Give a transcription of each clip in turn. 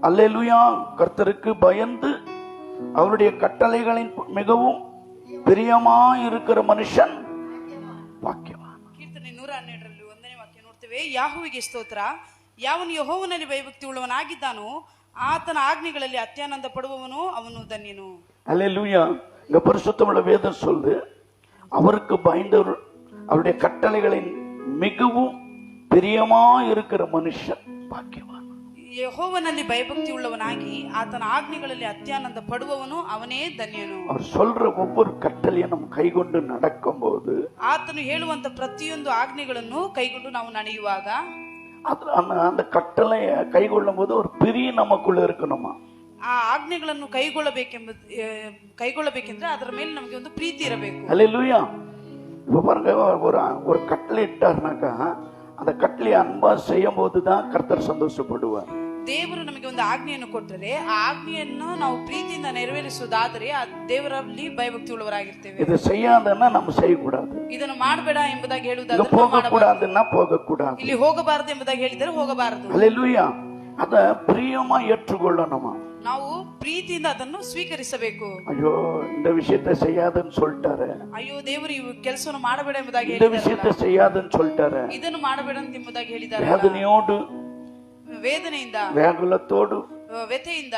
அல்லேலூயா. கர்த்தருக்கு பயந்து அவருடைய கட்டளைகளின் மிகவும் பிரியமாயிருக்கிற ಮನುಷ್ಯன் ವಾಕ್ಯವಾನ್. ಕೀರ್ತನೆ 112ರಲ್ಲಿ 1ನೇ ವಾಕ್ಯ ನೋಡ್ತೇವೆ. ಯಾಹುವಿಗೆ ಸ್ತೋತ್ರ, ಯಾವನು ಯೆಹೋವನಲ್ಲಿ ಭಯಭಕ್ತಿ ಉಳ್ಳವನಾಗಿದ್ದಾನೋ ಆತನ ಆಜ್ಞೆಗಳಲ್ಲಿ ಅತ್ಯಾನಂದ ಪಡುವವನು ಅವನು ಧನ್ಯನು. அல்லேலூயா. இங்க பரிசுத்தமுள்ள வேதம் சொல்லுது, அவருக்கு பயந்தவர் அவருடைய கட்டளைகளின் மிகவும் பிரியமாயிருக்கிற மனுஷன் பாக்கியவான். ಯೆಹೋವನಲ್ಲಿ ಭಯಭಕ್ತಿ ಉಳ್ಳವನಾಗಿ ಆತನ ಆಜ್ಞೆಗಳಲ್ಲಿ ಅತ್ಯಾನಂದ ಪಡುವವನು ಅವನೇ ಧನ್ಯನು. அவர் சொல்ற ஒவ்வொரு கட்டளையும் நம்ம கைகொண்டு நடக்கும்போது, ಆತನು ಹೇಳುವಂತ ಪ್ರತಿಯೊಂದು ಆಜ್ಞೆಗಳನ್ನು ಕೈಗೊಂಡು ನಾವು ನಡೆಯುವಾಗ அந்த கட்டளைய கைகொள்ளும் போது ஒரு பிரிய நமக்குள்ள இருக்கணுமா. ಆ ಆಜ್ಞೆಗಳನ್ನು ಕೈಗೊಳ್ಳಬೇಕೆಂದ್ರೆ ಅದರ ಮೇಲೆ ನಮಗೆ ಒಂದು ಪ್ರೀತಿ ಇರಬೇಕು. அல்லேலூயா. இப்ப பாருங்க, ஒரு கட்டளை இட்டாருனாக்கா அந்த கட்டளையை அன்பா செய்யும் போதுதான் கர்த்தர் சந்தோஷப்படுவார். ದೇವರು ನಮಗೆ ಒಂದು ಆಜ್ಞೆಯನ್ನು ಕೊಟ್ಟರೆ ಆ ಆಜ್ಞೆಯನ್ನು ನಾವು ಪ್ರೀತಿಯಿಂದ ನೆರವೇರಿಸುವುದಾದರೆ ಆ ದೇವರಲ್ಲಿ ಭಯಭಕ್ತಿ ಉಳ್ಳವರಾಗಿರ್ತೇವೆ. இது செய்யாதன்னா நம்ம செய்யக்கூடாது. ಇದನ್ನು ಮಾಡಬೇಡ ಎಂಬುದಾಗಿ ಹೇಳುವುದಾದರೆ போகக்கூடாதுன்னா போகக்கூடாது. ಇಲ್ಲಿ ಹೋಗಬಾರದು ಎಂಬುದಾಗಿ ಹೇಳಿದರೆ ಹೋಗಬಾರದು. அல்லேலூயா. அத பிரியமா ஏற்றுக்கொள்ளணுமா. ನಾವು ಪ್ರೀತಿಯಿಂದ ಅದನ್ನು ಸ್ವೀಕರಿಸಬೇಕು. ஐயோ, இந்த விஷயத்தை செய்யாதன்னு சொல்லிட்டாரு, ಅಯ್ಯೋ ದೇವರು ಈ ಕೆಲಸವನ್ನು ಮಾಡಬೇಡ ಎಂಬುದಾಗಿ இந்த விஷயத்தை செய்யாதன்னு சொல்லிட்டாரு, ಇದನ್ನು ಮಾಡಬೇಡ ಎಂಬುದಾಗಿ ಹೇಳಿದ್ದಾರೆ. வேதனையோடு ವೇದನೆಯಿಂದ வேகுலத்தோடு ವ್ಯಥೆಯಿಂದ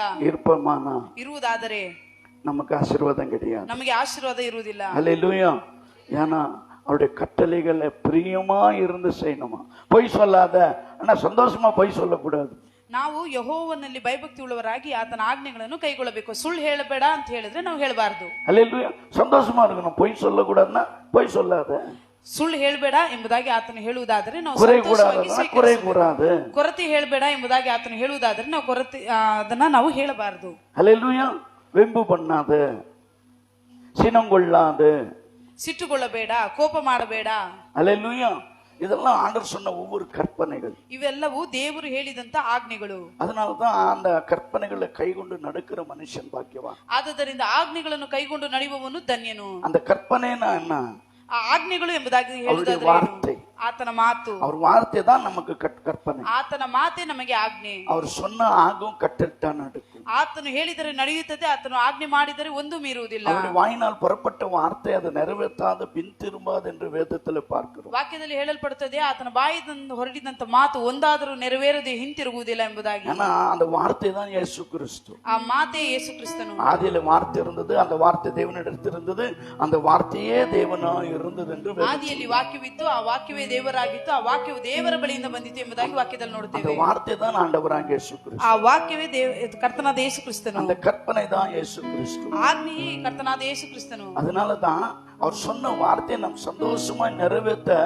ಇರುವುದಾದರೆ நமக்கு ஆசீர்வாதம் கிடையாது. ನಮಗೆ ಆಶೀರ್ವಾದ ಇರುವುದಿಲ್ಲ. அல்லேலூயா. ஏன்னா அவருடைய கட்டளைகளை பிரியமா இருந்து செய்யணுமா. பொய் சொல்லாத, ஆனா சந்தோஷமா பொய் சொல்லக்கூடாது. ನಾವು ಯೆಹೋವನಲ್ಲಿ ಭಯಭಕ್ತಿ ಉಳ್ಳವರಾಗಿ ಆತನ ಆಜ್ಞೆಗಳನ್ನು ಕೈಗೊಳ್ಳಬೇಕು. ಸುಳ್ಳು ಹೇಳಬೇಡ ಅಂತ ಹೇಳಿದ್ರೆ ನಾವು ಹೇಳಬಾರದು. அல்லேலூயா. சந்தோஷமா இருக்கணும். பொய் சொல்லக்கூடாதுன்னா பொய் சொல்லாத. ಸುಳ್ಳು ಹೇಳಬೇಡ ಎಂಬುದಾಗಿ ಆತನು ಹೇಳುವುದಾದರೆ ನಾವು ಕೊರತೆ ಹೇಳಬೇಡ ಎಂಬುದಾಗಿ ಆತನು ಹೇಳುವುದಾದರೆ ನಾವು ಅದನ್ನ ನಾವು ಹೇಳಬಾರದು. அல்லேலூயா. வெம்பு பண்ணாத, சினங்கொள்ளாத, ಸಿಟ್ಟುಗೊಳ್ಳಬೇಡ, ಕೋಪ ಮಾಡಬೇಡ. அல்லேலூயா. இதெல்லாம் ஆண்டவர் சொன்ன ஒவ்வொரு கற்பனைகள். ಇವೆಲ್ಲವೂ ದೇವರು ಹೇಳಿದಂತ ಆಜ್ಞೆಗಳು. அதனாலதான் அந்த கற்பனைகளை கைகொண்டு நடக்கிற மனுஷன் பாக்கியவான். ಆದ್ದರಿಂದ ಆಜ್ಞೆಗಳನ್ನು ಕೈಗೊಂಡು ನಡೆಯುವವನು ಧನ್ಯನು. அந்த கற்பனைனா என்ன? ಆ ಆಜ್ಞೆಗಳು ಎಂಬುದಾಗಿ ಹೇಳುವುದಾದರೆ ಆತನ ಮಾತು. அவர் வார்த்தை தான் நமக்கு கற்பனை. ಆತನ ಮಾತೇ ನಮಗೆ ಆಜ್ಞೆ. அவர் சொன்ன ஆகும் கட்டளை நடக்கும். ಆತನು ಹೇಳಿದರೆ ನಡೆಯುತ್ತದೆ, ಆತನು ಆಜ್ಞೆ ಮಾಡಿದರೆ ಒಂದು ಮೀರುವುದಿಲ್ಲ. அவருடைய வாயினால் புறப்பட்ட வார்த்தை அது நிறைவேற்றாத பின் திரும்பாது என்று வேதத்தில் பார்க்கிறோம். ವಾಕ್ಯದಲ್ಲಿ ಹೇಳಲ್ಪಡುತ್ತದೆ, ಆತನ ಬಾಯಿಂದ ಹೊರಡಿದಂತ ಮಾತು ಒಂದಾದರೂ ನೆರವೇರದೆ ಹಿಂತಿರುಗುವುದಿಲ್ಲ ಎಂಬುದಾಗಿ. ஆனா அந்த வார்த்தை தான் இயேசு கிறிஸ்து. ಆ ಮಾತೇ ಯೇಸು ಕ್ರಿಸ್ತನು. ஆதியில வார்த்தை இருந்தது, அந்த வார்த்தை தேவனிடத்தில் இருந்தது, அந்த வார்த்தையே தேவனாய் இருந்தது என்று. ಆದಿಯಲ್ಲಿ ವಾಕ್ಯವಿತ್ತು, ಆ ವಾಕ್ಯವೇ ದೇವರಾಗಿತ್ತು, ಆ ವಾಕ್ಯವು ದೇವರ ಬಳಿಯಿಂದ ಬಂದಿತು ಎಂಬುದಾಗಿ ವಾಕ್ಯದಲ್ಲಿ ನೋಡುತ್ತೇವೆ. அந்த வார்த்தை தான் ஆண்டவராகிய இயேசு கிறிஸ்து. ಆ ವಾಕ್ಯವೇ ಕರ್ತನಾದ ಯೇಸು ಕ್ರಿಸ್ತನು. அந்த கற்பனை தான் இயேசு கிறிஸ்து. ಆಜ್ಞೆಯೇ ಕರ್ತನಾದ ಯೇಸು ಕ್ರಿಸ್ತನು. அதனால தான் அவர் சொன்ன வார்த்தையை நாம் சந்தோஷமா நிறைவேற்ற,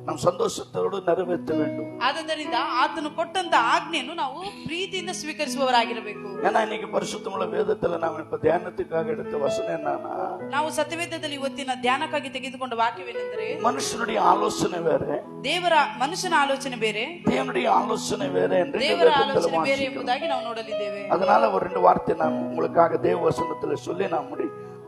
நாம் சந்தோஷத்தோடு நிறைவேற்ற வேண்டும். ಆದ್ದರಿಂದ ಆತನು ಕೊಟ್ಟಂತ ಆಜ್ಞೆಯನ್ನು ನಾವು ಪ್ರೀತಿಯಿಂದ ಸ್ವೀಕರಿಸುವವರಾಗಿರಬೇಕು. ஏன்னா இன்னைக்கு பரிசுத்தமுள்ள வேதத்துல நாம் இப்ப தியானத்துக்காக எடுத்த வசனம் என்னன்னா, ನಾವು ಸತ್ಯವೇದದಲ್ಲಿ ಇವತ್ತಿನ ಧ್ಯಾನಕ್ಕಾಗಿ ತೆಗೆದುಕೊಂಡ ವಾಕ್ಯವೇನೆಂದರೆ, மனுஷனுடைய ஆலோசனை வேற, ಮನುಷ್ಯನ ಆಲೋಚನೆ ಬೇರೆ, தேவனுடைய ஆலோசனை வேற என்று ದೇವರ ಆಲೋಚನೆ ಬೇರೆ ಎಂಬುದಾಗಿ ನಾವು ನೋಡಲಿದ್ದೇವೆ. அதனால ஒரு 2 வார்த்தை நான் உங்களுக்காக தேவ வசனத்துல சொல்லி நான்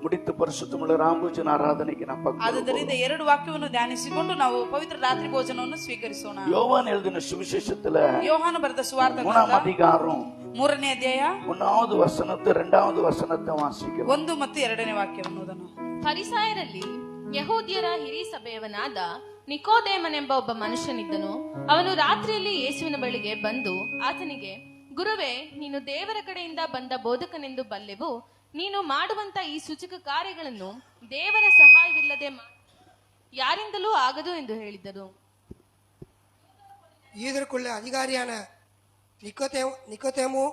முடித்து பரிசுத்தமுள்ள ராமபூஜன ಆರಾಧನೆಗೆ ನಾವು ಆದ್ದರಿಂದ 2 ವಾಕ್ಯವನ್ನು ಧ್ಯಾನಿಸಿಕೊಂಡು ನಾವು ಪವಿತ್ರ ರಾತ್ರಿ ಭೋಜನವನ್ನು ಸ್ವೀಕರಿಸೋಣ. யோவான் எழுதின சுவிசேஷத்துல ಯೋಹಾನ ಬರೆದ ಸುವಾರ್ತೆ 3ನೇ அதிகாரம் 3ನೇ ಅಧ್ಯಾಯ 1வது ವಚನத்தை 2வது ವಚನத்தை ವಾಸಿக்கிறோம். 1 ಮತ್ತು 2ನೇ ವಾಕ್ಯವನ್ನು ಓದೋಣ. ಫರಿಸಾಯರಲ್ಲಿ ಯೆಹೂದ್ಯರ ಹಿರಿಯ ಸಭೆಯವನಾದ ನಿಕೋದೇಮನೆಂಬ ಒಬ್ಬ ಮನುಷ್ಯನಿದ್ದನು. ಅವನು ರಾತ್ರಿಯಲ್ಲಿ ಯೇಸುವಿನ ಬಳಿಗೆ ಬಂದು ಆತನಿಗೆ, ಗುರುವೇ, ನೀನು ದೇವರ ಕಡೆಯಿಂದ ಬಂದ ಬೋಧಕನೆಂದು ಬಲ್ಲೆವು. ನೀನು ಮಾಡುವಂತ ಈ ಸೂಚಕ ಕಾರ್ಯಗಳನ್ನು ದೇವರ ಸಹಾಯವಿಲ್ಲದೆ யாரிந்தலோ ஆகதோ என்று ಹೇಳಿದರು. யூதருக்குள்ள அதிகாரியான நிக்கோதேமு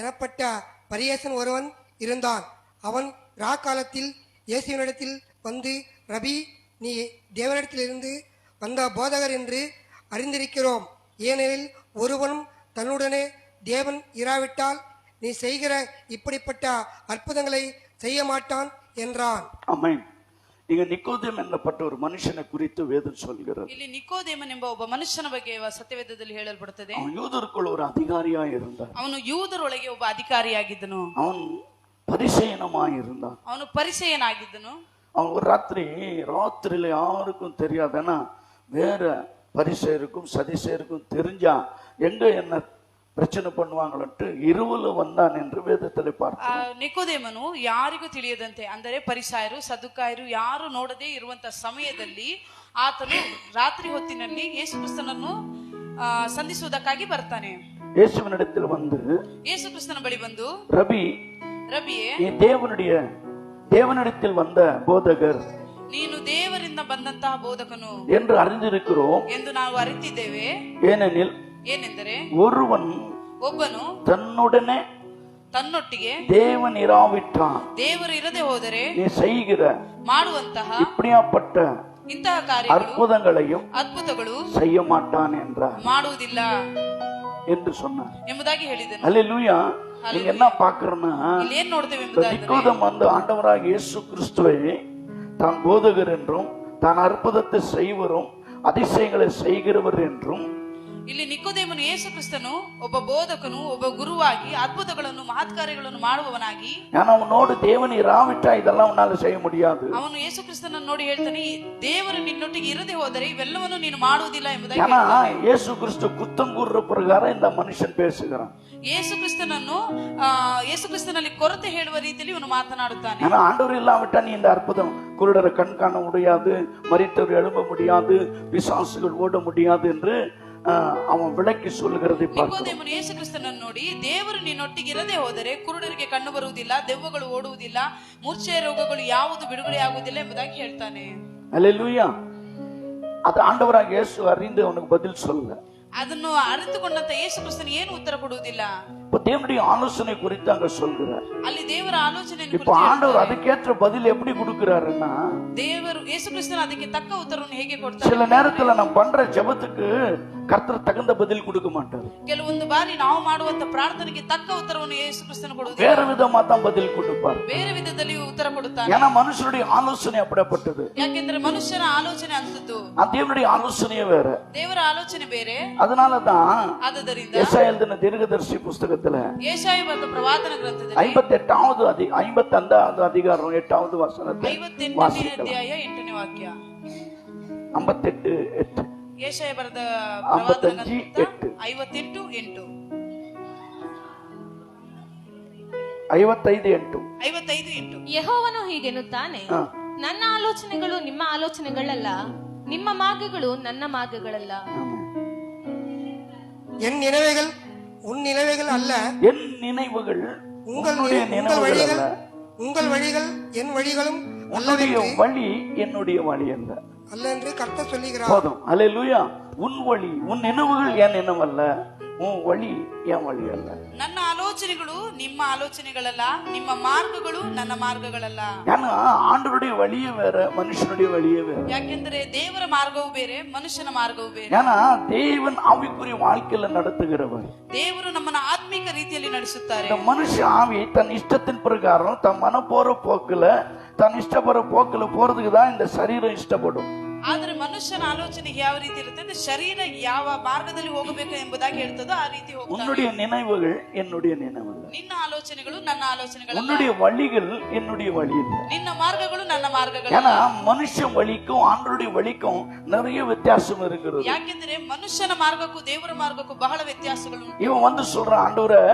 எனப்பட்ட பரியேசன் ஒருவன் இருந்தான். அவன் ராக்காலத்தில் இயேசுவினிடத்தில் வந்து, ரபி, நீ தேவனிடத்திலிருந்து வந்த போதகர் என்று அறிந்திருக்கிறோம். ஏனெனில் ஒருவனும் தன்னுடனே தேவன் இராவிட்டால் நீ செய்கிற இப்படிப்பட்ட அற்புதங்களை செய்ய மாட்டான் என்றான். ஆமென். இங்க நிக்கோதேம் என்னப்பட்ட ஒரு மனுஷனை குறித்து வேதம் சொல்கிறது. ಇಲ್ಲಿ ನಿಕೋದೇಮನ್ ಎಂಬ ಒಬ್ಬ ಮನುಷ್ಯನ ಬಗ್ಗೆ ಸತ್ಯವೇದದಲ್ಲಿ ಹೇಳಲ್ಪಡುತ್ತದೆ. அவன் யூதருக்குள்ள ஒரு அதிகாரியாய் இருந்தான். ಅವನು ಯೂದರೊಳಗೆ ಒಬ್ಬ ಅಧಿಕಾರಿಯಾಗಿದ್ದನು. அவன் பரிசேயனமாய் இருந்தான். ಅವನು ಪರಿಸೇಯನಾಗಿದ್ದನು. அவன் ஒரு ராத்திரியில யாருக்கும் தெரியாதுன்னா வேற பரிசேயருக்கும் சதிசேயருக்கும் தெரிஞ்சா எங்க என்ன பிரச்சனை பண்ணுவாங்களன்ட்டு இருவಲು வந்தான் என்று வேதத்தில் பார்த்தோம். ನಿಕೋದೇಮನು ಯಾರಿಗೂ ತಿಳಿಯದಂತೆ, ಅಂದರೆ ಪರಿಸಾಯರು ಸದುಕಾಯರು ಯಾರು ನೋಡದೆ ಇರುವಂತ ಸಮಯದಲ್ಲಿ ಆತನು ರಾತ್ರಿ ಹೊತ್ತಿನಲ್ಲಿ ಯೇಸು ಕ್ರಿಸ್ತನನ್ನು ಸಂಧಿಸುವುದಕ್ಕಾಗಿ ಬರ್ತಾನೆ. இயேசுவினிடத்தில் வந்து ಯೇಸು ಕ್ರಿಸ್ತನ ಬಳಿ ಬಂದು, ರಬಿಯೇ, நீ தேவனிடத்தில் வந்த போதகர், ನೀನು ದೇವರಿಂದ ಬಂದಂತಹ ಬೋಧಕನು என்று அறிந்திருக்கிறோம் ಎಂದು ನಾವು ಅರಿತಿದ್ದೇವೆ. ಏನೆಂದರೆ ಒಬ್ಬನು ತನ್ನೊಟ್ಟಿಗೆ தேவன் இராவிட்டான், ದೇವರು ಇರದೆ ಹೋದರೆ நீ செய்கிற ಮಾಡುವಂತಹ இப்படியாப்பட்ட ಇಂತಹ ಕಾರ್ಯಗಳು அற்புதಗಳು செய்ய மாட்டான் என்றார், ಮಾಡುವುದಿಲ್ಲ என்று சொன்னார் ಎಂಬುದಾಗಿ ಹೇಳಿದನು. அல்லேலூயா. நீங்க என்ன பாக்குறேன்னா, ಇಲ್ಲಿ ಏನ್ ನೋಡ್ತೇವೆ ಎಂಬುದಾಗಿ, நிக்கோதேம் வந்து ஆண்டவராக இயேசு கிறிஸ்துவை தான் போதகர் என்றும் தான் அற்புதத்தை செய்வரும் அதிசயங்களை செய்கிறவர் என்றும், ಇಲ್ಲಿ ನಿಕೋದೇಮನು ಯೇಸು ಕ್ರಿಸ್ತನು ಒಬ್ಬ ಬೋಧಕನು, ಒಬ್ಬ ಗುರುವಾಗಿ ಅದ್ಭುತಗಳನ್ನು ಮಹತ್ಕಾರ್ಯಗಳನ್ನು ಮಾಡುವವನಾಗಿ, அவனோடு தேவன் இராவிட்டா இதெல்லாம் உன்னால செய்ய முடியாது. ಅವನು ಯೇಸು ಕ್ರಿಸ್ತನನ್ನು ನೋಡಿ ಹೇಳ್ತಾನೆ, ದೇವರು ನಿನ್ನೊಟ್ಟಿಗೆ ಇರದೆ ಹೋದರೆ ಇವೆಲ್ಲವನ್ನು ನೀನು ಮಾಡುವುದಿಲ್ಲ ಎಂಬುದಾಗಿ. இயேசு கிறிஸ்து குத்தம் கூறுற பிரகாரம் இந்த மனுஷன் பேசுகிறான். ಯೇಸು ಕ್ರಿಸ್ತನಲ್ಲಿ ಕೊರತೆ ಹೇಳುವ ರೀತಿಯಲ್ಲಿ ಇವನು ಮಾತನಾಡುತ್ತಾನೆ. ஆண்டவர் இல்லாவிட்டா நீ இந்த அற்புதம், குருடரை கண் காண முடியாது, மரித்தவர் எழும்ப முடியாது, பிசாசுகள் ஓட முடியாது என்று அவன் விளக்கி சொல்லுகிறதை ನಿಕೋದೇಮನು ಯೇಸು ಕ್ರಿಸ್ತನನ್ನು ನೋಡಿ, ದೇವರು ನಿನ್ನೊಟ್ಟಿಗೆ ಇರದೆ ಹೋದರೆ ಕುರುಡರಿಗೆ ಕಣ್ಣು ಬರುವುದಿಲ್ಲ, ದೆವ್ವಗಳು ಓಡುವುದಿಲ್ಲ, ಮೂರ್ಛೆಯ ರೋಗಗಳು ಯಾವುದು ಬಿಡುಗಡೆ ಆಗುವುದಿಲ್ಲ ಎಂಬುದಾಗಿ ಹೇಳ್ತಾನೆ. அல்லேலூயா. அது ஆண்டவராக இயேசு அறிந்து அவனுக்கு பதில் சொல்ல, ಅದನ್ನು ಅರಿತುಕೊಂಡಂತ ಯೇಸು ಕ್ರಿಸ್ತನು ಏನು ಉತ್ತರ ಕೊಡುವುದಿಲ್ಲ. தேவனுடைய ஆலோசனை குறித்து அங்க சொல்கிறார். ಅಲ್ಲಿ ದೇವರ ಆಲೋಚನೆ இப்ப ஆண்டவர் அதுக்கேற்ற பதில் எப்படி கொடுக்கிறாருன்னா, ದೇವರು ಯೇಸು ಕ್ರಿಸ್ತನು ಅದಕ್ಕೆ ತಕ್ಕ ಉತ್ತರವನ್ನು ಹೇಗೆ ಕೊಡ್ತಾರೆ. சில நேரத்துல நம்ம பண்ற ஜெபத்துக்கு கர்த்தர் தகுந்த பதில் கொடுக்க மாட்டார். ಕೆಲವೊಂದು ಬಾರಿ ನಾವು ಮಾಡುವಂತ ಪ್ರಾರ್ಥನೆಗೆ ತಕ್ಕ ಉತ್ತರವನ್ನು ಯೇಸು ಕ್ರಿಸ್ತನು ಕೊಡುವುದಿಲ್ಲ, வேற விதமா தான் பதில் கொடுப்பார். ಬೇರೆ ವಿಧದಲ್ಲಿ ಉತ್ತರ ಕೊಡುತ್ತಾನೆ. ஏன்னா மனுஷனுடைய ஆலோசனை அப்படிப்பட்டது. ಯಾಕೆಂದ್ರೆ ಮನುಷ್ಯನ ಆಲೋಚನೆ ಅಂತದ್ದು, தேவனுடைய ஆலோசனையே வேற, ದೇವರ ಆಲೋಚನೆ ಬೇರೆ. அதனாலதான் ಆದ್ದರಿಂದ ಯೆಶಾಯ எழுதின தீர்க்கதரிசி புஸ்தகத்துல ಯೆಶಾಯ ಬರೆದ ಪ್ರವಾದನ ಗ್ರಂಥದಲ್ಲಿ 58வது அதிகாரம் 8வது வசனத்தை 58ನೇ ಅಧ್ಯಾಯ 8ನೇ ವಾಕ್ಯ. 58:8. ಯೆಶಾಯ ಬರೆದ ಪ್ರವಾದನ ಗ್ರಂಥ 58:8. 55:8. ಯೆಹೋವನು ಹೀಗೆನ್ನುತ್ತಾನೆ, ನನ್ನ ಆಲೋಚನೆಗಳು ನಿಮ್ಮ ಆಲೋಚನೆಗಳಲ್ಲ, ನಿಮ್ಮ ಮಾರ್ಗಗಳು ನನ್ನ ಮಾರ್ಗಗಳಲ್ಲ. என் நினைவுகள் உன் நினைவுகள் அல்ல, என் நினைவுகள் உங்கள் வழிகள் என் வழிகளும் உன்னுடைய வழி என்னுடைய வழி அல்ல என்று கர்த்தர் சொல்லுகிறார். போதும். அல்லேலூயா. உன் வழி, உன் நினைவுகள் என் நினைவல்ல, உன் வழி என் வழி அல்ல. ನನ್ನ ಆಲೋಚನೆಗಳು ನಿಮ್ಮ ಆಲೋಚನೆಗಳಲ್ಲ, ನಿಮ್ಮ ಮಾರ್ಗಗಳು ನನ್ನ ಮಾರ್ಗಗಳಲ್ಲ. ஏன்னா ஆண்டவருடைய வழியே வேற, மனுஷனுடைய வழியே வேற. ಯಾಕೆಂದ್ರೆ ದೇವರ ಮಾರ್ಗವೂ ಬೇರೆ, ಮನುಷ್ಯನ ಮಾರ್ಗವೂ ಬೇರೆ. ஏன்னா தேவன் ஆவிக்குரிய வாழ்க்கையில நடத்துகிறவர். ದೇವರು ನಮ್ಮನ್ನ ಆತ್ಮಿಕ ರೀತಿಯಲ್ಲಿ ನಡೆಸುತ್ತಾರೆ. மனுஷ ஆவி தன் இஷ்டத்தின் பிரகாரம் தன் மன போற போக்குல, தன் இஷ்டப்படுற போக்குல போறதுக்கு தான் இந்த சரீரம் இஷ்டப்படும். ಆದ್ರೆ ಮನುಷ್ಯನ ಆಲೋಚನೆ ಯಾವ ರೀತಿ ಇರುತ್ತೆ ಅಂದ್ರೆ, ಶರೀರ ಯಾವ ಮಾರ್ಗದಲ್ಲಿ ಹೋಗಬೇಕು ಎಂಬುದಾಗಿ ಹೇಳ್ತದೋ ಆ ರೀತಿ ಹೋಗ್ತಾನೆ. உன்னுடைய நினைவுகள் என்னுடைய நினைவல்ல, ನಿನ್ನ ಆಲೋಚನೆಗಳು ನನ್ನ ಆಲೋಚನೆಗಳಲ್ಲ, உன்னுடைய வழிகள் என்னுடைய வழி இல்ல. ನಿನ್ನ ಮಾರ್ಗಗಳು ನನ್ನ ಮಾರ್ಗಗಳು. ஏன்னா மனுஷ வழிக்கும் ஆண்டவருடைய வழிக்கும் நிறைய வித்தியாசம் இருக்கிறது. ಯಾಕೆಂದ್ರೆ ಮನುಷ್ಯನ ಮಾರ್ಗಕ್ಕೂ ದೇವರ ಮಾರ್ಗಕ್ಕೂ ಬಹಳ ವ್ಯತ್ಯಾಸಗಳು. இவன் வந்து சொல்றான், ஆண்டவரே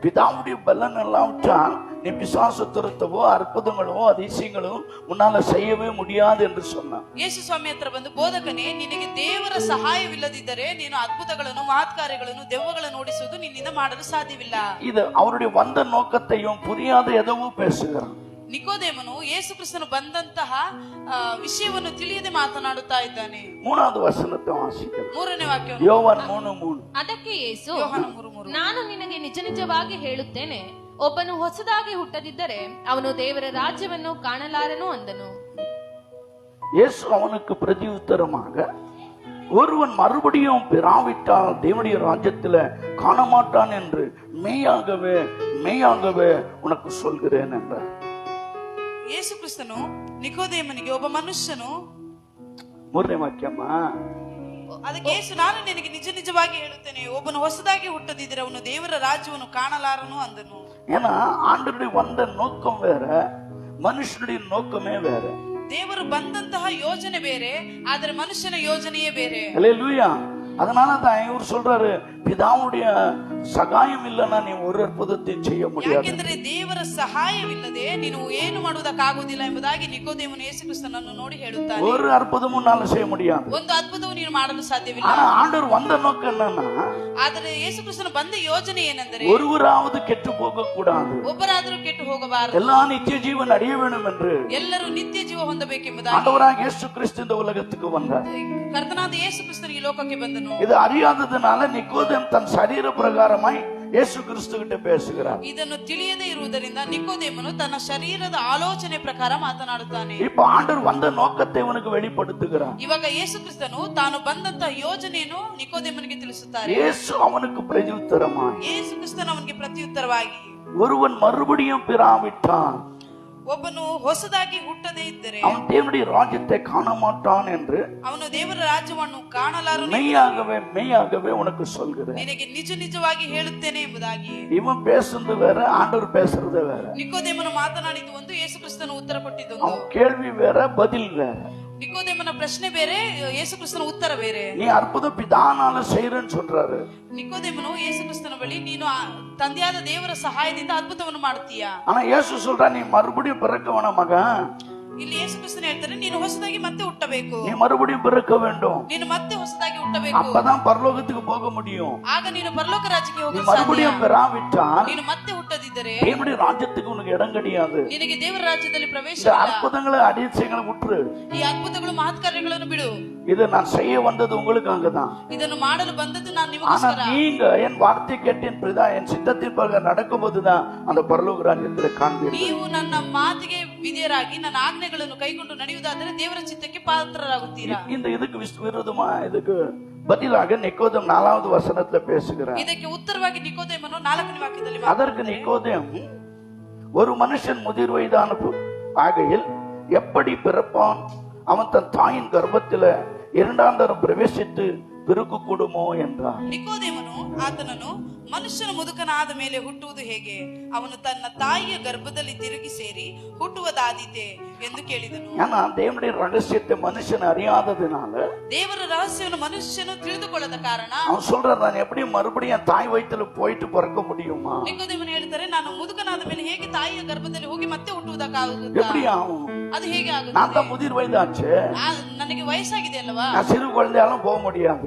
பிதாவுடைய பலன் எல்லாம் விட்டால் நீ பிசாசு துரத்தவோ அற்புதங்களோ அதிசயங்களோ உன்னால செய்யவே முடியாது என்று சொன்னான். ಯೇಸು ಸ್ವಾಮಿ ಹತ್ರ ಬಂದು, ಬೋಧಕನೇ, ನಿನಗೆ ದೇವರ ಸಹಾಯವಿಲ್ಲದಿದ್ದರೆ ನೀನು ಅದ್ಭುತಗಳನ್ನು ಮಹತ್ಕಾರ್ಯಗಳನ್ನು ದೆವ್ವಗಳನ್ನು ಓಡಿಸುವುದು ನಿನ್ನಿಂದ ಮಾಡಲು ಸಾಧ್ಯವಿಲ್ಲ. இது அவருடைய வந்த நோக்கத்தையும் புரியாத எதுவும் பேசுகிறான். ನಿಕೋದೇಮನು ಯೇಸು ಕ್ರಿಸ್ತನು ಬಂದಂತಹ ವಿಷಯವನ್ನು ತಿಳಿಯದೆ ಮಾತನಾಡುತ್ತಾ ಇದ್ದಾನೆ. 3வது ವಚನத்தை வாசிக்கலாம். 3ನೇ ವಾಕ್ಯ, யோவான் 3:3. ಅದಕ್ಕೆ ಯೇಸು, ಯೋಹಾನ 3:3, ನಾನು ನಿನಗೆ ನಿಜ ನಿಜವಾಗಿ ಹೇಳುತ್ತೇನೆ, ಒಬ್ಬನು ಹೊಸದಾಗಿ ಹುಟ್ಟದಿದ್ದರೆ ಅವನು ದೇವರ ರಾಜ್ಯವನ್ನು ಕಾಣಲಾರನು ಅಂದನು. இயேசு அவனுக்கு பிரதியுத்தரமாக, ஒருவன் மறுபடியும் பிறாவிட்டால் தேவனுடைய ராஜ்யத்துல காண மாட்டான் என்று மெய்யாகவே மெய்யாகவே உனக்கு சொல்கிறேன் என்றார். ಯೇಸು ಕ್ರಿಸ್ತನು ನಿಕೋದೇಮನಿಗೆ, ಒಬ್ಬ ಮನುಷ್ಯನು, 3ನೇ ವಾಕ್ಯಮ್ಮ, ಅದಕ್ಕೆ ಯೇಸು, ನಾನು ನಿನಗೆ ನಿಜ ನಿಜವಾಗಿ ಹೇಳುತ್ತೇನೆ, ಒಬ್ಬನು ಹೊಸದಾಗಿ ಹುಟ್ಟದಿದ್ದರೆ ಅವನು ದೇವರ ರಾಜ್ಯವನ್ನು ಕಾಣಲಾರನು ಅಂದನು. ஏன்னா ஆண்டவருடைய வந்த நோக்கம் வேற, மனுஷனுடைய நோக்கமே வேற. ದೇವರು ಬಂದಂತಹ ಯೋಜನೆ ಬೇರೆ, ಆದರೆ ಮನುಷ್ಯನ ಯೋಜನೆಯೇ ಬೇರೆ. அல்லேலூயா. அதனால தான் இவர் சொல்றாரு, பிதாவுடைய சகாயம் இல்லைன்னா நீ ஒரு அற்புதத்தையும் செய்ய முடியாது. ಯಾಕೆಂದರೆ ದೇವರ ಸಹಾಯವಿಲ್ಲದೆ ನೀನು ಏನು ಮಾಡುವುದಕ್ಕಾಗುವುದಿಲ್ಲ ಎಂಬುದಾಗಿ ನಿಕೋದೇಮನು ಯೇಸು ಕ್ರಿಸ್ತನನ್ನು ನೋಡಿ ಹೇಳುತ್ತಾನೆ. ஒரு அற்புதமும் உன்னால செய்ய முடியாது. ಒಂದು ಅದ್ಭುತವು ನೀನು ಮಾಡಲು ಸಾಧ್ಯವಿಲ್ಲ. ஆனா ஆண்டவர் வந்த நோக்கம் என்னன்னா, ಆದರೆ ಯೇಸು ಕ್ರಿಸ್ತನ ಬಂದ ಯೋಜನೆ ಏನೆಂದರೆ ஒருவராவது கெட்டு போக கூடாது, ಒಬ್ಬರಾದರೂ ಕೆಟ್ಟು ಹೋಗಬಾರದು, எல்லா நித்திய ஜீவன் அடைய வேண்டும் என்று ಎಲ್ಲರೂ ನಿತ್ಯ ಜೀವ ಹೊಂದಬೇಕೆಂಬುದಾಗಿ ஆண்டவராக இயேசு கிறிஸ்து இந்த உலகத்துக்கு வந்தார். ಕರ್ತನಾದ ಯೇಸು ಕ್ರಿಸ್ತನು ಈ ಲೋಕಕ್ಕೆ ಬಂದನು. இது அறியாததுனால நிக்கோதேம் தன் சரீர பிரகாரமாய் இயேசு கிறிஸ்து கிட்ட பேசுகிறார். ಇದನ್ನು ತಿಳಿಯದೇ ಇರುವುದರಿಂದ ನಿಕೋದೇಮನು ತನ್ನ ಶರೀರದ ಆಲೋಚನೆ ಪ್ರಕಾರ ಮಾತನಾಡುತ್ತಾನೆ. இப்ப ஆண்டவர் வந்த நோக்கத்தை இவனுக்கு வெளிப்படுத்துகிறார். ಇವಾಗ ಯೇಸು ಕ್ರಿಸ್ತನು ತಾನು ಬಂದಂತ ಯೋಜನೆಯನ್ನು ನಿಕೋದೇಮನಿಗೆ ತಿಳಿಸುತ್ತಾರೆ. இயேசு அவனுக்கு பிரதியுத்தரமாய், ಯೇಸು ಕ್ರಿಸ್ತನು ಅವನಿಗೆ ಪ್ರತ್ಯುತ್ತರವಾಗಿ, ஒருவன் மறுபடியும் பிறாவிட்டான், ಒಬ್ಬನು ಹೊಸದಾಗಿ ಹುಟ್ಟದೇ ಇದ್ದರೆ அவன் தேவனுடைய ராஜ்யத்தை காண மாட்டான் என்று ಅವನು ದೇವರ ರಾಜ್ಯವನ್ನು ಕಾಣಲಾರನು. மெய்யாகவே மெய்யாகவே உனக்கு சொல்கிறேன். ನಿನಗೆ ನಿಜ ನಿಜವಾಗಿ ಹೇಳುತ್ತೇನೆ ಎಂಬುದಾಗಿ. இவன் பேசுறது வேற, ஆண்டவர் பேசுறது வேற. ನಿಕೋದೇಮನು ಮಾತನಾಡಿದ್ದು ಒಂದು, ಯೇಸು ಕ್ರಿಸ್ತನು ಉತ್ತರ ಕೊಟ್ಟಿದ್ದು அவன் கேள்வி வேற, பதில் வேற. ನಿಕೋದೇಮನ ಪ್ರಶ್ನೆ ಬೇರೆ, ಯೇಸು ಕ್ರಿಸ್ತನ ಉತ್ತರ ಬೇರೆ. நீ அற்புதம் பிதானால செய்யறேன்னு சொல்றாரு. ನಿಕೋದೇಮನು ಯೇಸು ಕ್ರಿಸ್ತನ ಬಳಿ ನೀನು ತಂದೆಯಾದ ದೇವರ ಸಹಾಯದಿಂದ ಅದ್ಭುತವನ್ನು ಮಾಡುತ್ತೀಯಾ, ஆனா இயேசு சொல்றா, நீ மறுபடியும் பிறக்க வேணாம் மகன், ಇಲ್ಲಿ ಯೇಸು ಕ್ರಿಸ್ತನ ಹೇಳ್ತಾರೆ ನೀನು ಹೊಸದಾಗಿ ಮತ್ತೆ ಹುಟ್ಟಬೇಕು, நீ மறுபடியும் பிறக்க வேண்டும், ನೀನು ಮತ್ತೆ ಹೊಸದಾಗಿ ಹುಟ್ಟಬೇಕು, அப்பதான் பரலோகத்துக்கு போக முடியும். ಆಗ ನೀನು ಪರಲೋಕ ರಾಜ್ಯಕ್ಕೆ நீ ಹೋಗಲು ಸಾಧ್ಯ. மறுபடியும் பெறாவிட்டால் ನೀನು ಮತ್ತೆ ಹುಟ್ಟದಿದ್ದರೆ தேவனுடைய ராஜ்யத்துக்கு உனக்கு இடம் கிடையாது. ನಿನಗೆ ದೇವರ ರಾಜ್ಯದಲ್ಲಿ ಪ್ರವೇಶ இந்த ಇಲ್ಲ. அற்புதங்களை அதிசயங்களை விட்டுரு. ಈ ಅದ್ಭುತಗಳು ಮಹತ್ಕಾರ್ಯಗಳನ್ನು ಬಿಡು. இதை நான் செய்ய வந்தது உங்களுக்காக தான். ಇದನ್ನು ಮಾಡಲು ಬಂದದ್ದು ನಾನು ஆனா ನಿಮಗೋಸ್ಕರ. நீங்க என் வார்த்தை கேட்டு என் பிதா என் சித்தத்தின் பிரகாரம் நடக்கும் போதுதான் அந்த பரலோக ராஜ்யத்தில் காண்பீர்கள். ನೀವು ನನ್ನ ಮಾತಿಗೆ ವಿಧೇಯರಾಗಿ ನನ್ನ ಆಜ್ಞೆಗಳನ್ನು ಕೈಗೊಂಡು ನಡೆಯುವುದಾದರೆ ದೇವರ ಚಿತ್ತಕ್ಕೆ ಪಾತ್ರರಾಗುತ್ತೀರಾ. இந்த இதுக்கு விரோதமா இதுக்கு பதிலாக நிக்கோதேம் 4வது வசனத்துல பேசுகிறார். ಇದಕ್ಕೆ ಉತ್ತರವಾಗಿ ನಿಕೋದೇಮನು 4ನೇ ವಾಕ್ಯದಲ್ಲಿ அதற்கு நிக்கோதேம், ஒரு மனுஷன் முதிர் வயதான ஆகையில் எப்படி பிறப்பான்? அவன் தன் தாயின் கர்ப்பத்தில 2ஆம் தரம் பிரவேசித்து பிறக்க கூடுமோ என்றார். ನಿಕೋದೇಮನು ಆತನನ್ನು, ಮನುಷ್ಯನ ಮುದುಕನಾದ ಮೇಲೆ ಹುಟ್ಟುವುದು ಹೇಗೆ? ಅವನು ತನ್ನ ತಾಯಿಯ ಗರ್ಭದಲ್ಲಿ ತಿರುಗಿ ಸೇರಿ ಹುಟ್ಟುವುದಾದೀತೆ ಎಂದು ಕೇಳಿದನು. ஏன்னா தேவனுடைய ரகசியத்தை மனுஷன் அறியாததுனால, ದೇವರ ರಹಸ್ಯವನ್ನು ಮನುಷ್ಯನು ತಿಳಿದುಕೊಳ್ಳದ ಕಾರಣ அவன் சொல்றான், நான் எப்படி மறுபடியும் என் தாய் வயித்துல போயிட்டு பிறக்க முடியுமா? ನಿಕೋದೇಮನು ಹೇಳ್ತಾರೆ, ನಾನು ಮುದುಕನಾದ ಮೇಲೆ ಹೇಗೆ ತಾಯಿಯ ಗರ್ಭದಲ್ಲಿ ಹೋಗಿ ಮತ್ತೆ ಹುಟ್ಟುವುದಕ್ಕಾಗುತ್ತಾ? எப்படி ஆகும்? ಅದು ಹೇಗೆ நான் ಆಗುತ್ತದೆ? தான் முதிர் வயதாச்சு, ನನಗೆ ವಯಸ್ಸಾಗಿದೆ ಅಲ್ವಾ, நான் சிறு குழந்தையாலும் போக முடியாது,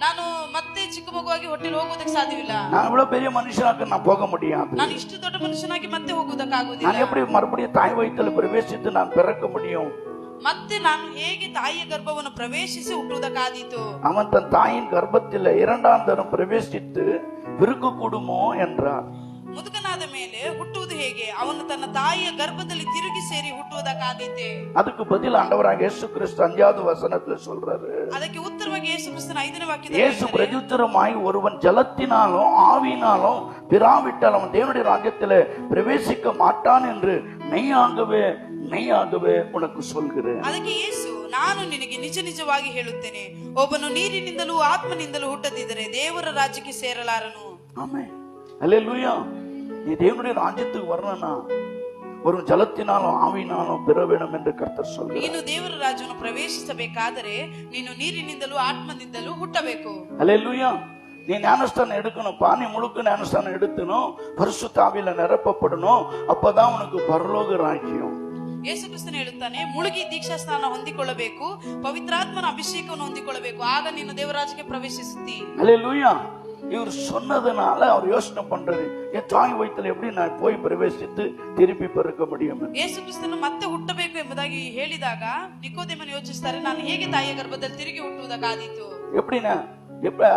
ನಾನು ಮತ್ತೆ ಚಿಕ್ಕ ಮಗುವಾಗಿ ಹೊಟ್ಟೆಲಿ ಹೋಗೋದಕ್ಕೆ ಸಾಧ್ಯವಿಲ್ಲ, நான் இவ்வளவு பெரிய மனுஷனாக்க நான் போக முடியாது, ನಾನು ಇಷ್ಟು ದೊಡ್ಡ ಮನುಷ್ಯನಾಗಿ ಮತ್ತೆ ಹೋಗುವುದಕ್ಕಾಗುವುದಿಲ್ಲ, நான் எப்படி மறுபடியும் தாய் வயித்துல பிரவேசித்து நான் பிறக்க முடியும்? ಮತ್ತೆ ನಾನು ಹೇಗೆ ತಾಯಿಯ ಗರ್ಭವನ್ನು ಪ್ರವೇಶಿಸಿ ಹುಟ್ಟುವುದಕ್ಕಾದೀತು? அவன் தன் தாயின் கர்ப்பத்தில் 2ஆம் தரம் பிரவேசித்து பிறக்க கூடுமோ என்றார். ಮುದುಕನಾದ ಮೇಲೆ ಹುಟ್ಟುವುದು ಹೇಗೆ? ಅವನು ತನ್ನ ತಾಯಿಯ ಗರ್ಭದಲ್ಲಿ ತಿರುಗಿ ಸೇರಿ ಹುಟ್ಟುವುದಕ್ಕಾದೀತೆ? அதுக்கு பதில் ஆண்டவராக இயேசு கிறிஸ்து 5வது வசனத்துல சொல்றாரு. ಅದಕ್ಕೆ ಉತ್ತರವಾಗಿ ಯೇಸು ಕ್ರಿಸ್ತನ 5ನೇ ವಾಕ್ಯದಲ್ಲಿ இயேசு பிரதியுத்தரமாய், ஒருவன் ஜலத்தினாலும் ஆவியினாலும் பிறாவிட்டால் அவன் தேவனுடைய ராஜ்யத்திலே பிரவேசிக்க மாட்டான் என்று மெய்யாகவே மெய்யாகவே உனக்கு சொல்கிறேன். ಅದಕ್ಕೆ ಯೇಸು, ನಾನು ನಿನಗೆ ನಿಜ ನಿಜವಾಗಿ ಹೇಳುತ್ತೇನೆ, ಒಬ್ಬನು ನೀರಿನಿಂದಲೂ ಆತ್ಮನಿಂದಲೂ ಹುಟ್ಟದಿದ್ದರೆ ದೇವರ ರಾಜ್ಯಕ್ಕೆ ಸೇರಲಾರನು. ஆமென், அல்லேலூயா. நீ தேவனுடைய ராஜ்யத்துக்கு வரணும்னா ஒரு ஜலத்தினாலும் ஆவியினாலும் பெற வேண்டும் என்று கர்த்தர் சொல்கிறார். ನೀನು ದೇವರ ರಾಜ್ಯವನ್ನು ಪ್ರವೇಶಿಸಬೇಕಾದರೆ ನೀನು ನೀರಿನಿಂದಲೂ ಆತ್ಮನಿಂದಲೂ ಹುಟ್ಟಬೇಕು. அல்லேலூயா. நீ ஞானஸ்தானம் எடுக்கணும்ப்பா, நீ முழுக்க ஞானஸ்தானம் எடுத்தணும், பரிசுத்த ஆவியில நிரப்பப்படணும், அப்பதான் உனக்கு பரலோக ராஜ்யம். ಯೇಸು ಕ್ರಿಸ್ತನು ಹೇಳುತ್ತಾನೆ, ಮುಳುಗಿ ದೀಕ್ಷಾ ಸ್ನಾನ ಹೊಂದಿಕೊಳ್ಳಬೇಕು, ಪವಿತ್ರಾತ್ಮನ ಅಭಿಷೇಕವನ್ನು ಹೊಂದಿಕೊಳ್ಳಬೇಕು, ಆಗ ನೀನು ದೇವರಾಜ್ಯಕ್ಕೆ ಪ್ರವೇಶಿಸುತ್ತಿ. அல்லேலூயா. இவர் சொன்னதுனால அவர் யோசனை பண்றது, என் தாய் வயித்துல எப்படி நான் போய் பிரவேசித்து திருப்பி பிறக்க முடியும்? ಯೇಸು ಕ್ರಿಸ್ತನು ಮತ್ತೆ ಹುಟ್ಟಬೇಕು ಎಂಬುದಾಗಿ ಹೇಳಿದಾಗ ನಿಕೋದೇಮನು ಯೋಚಿಸ್ತಾರೆ, ನಾನು ಹೇಗೆ ತಾಯಿಯ ಗರ್ಭದಲ್ಲಿ ತಿರುಗಿ ಹುಟ್ಟುವುದಕ್ಕಾದೀತು? எப்படின்னா, எப்ப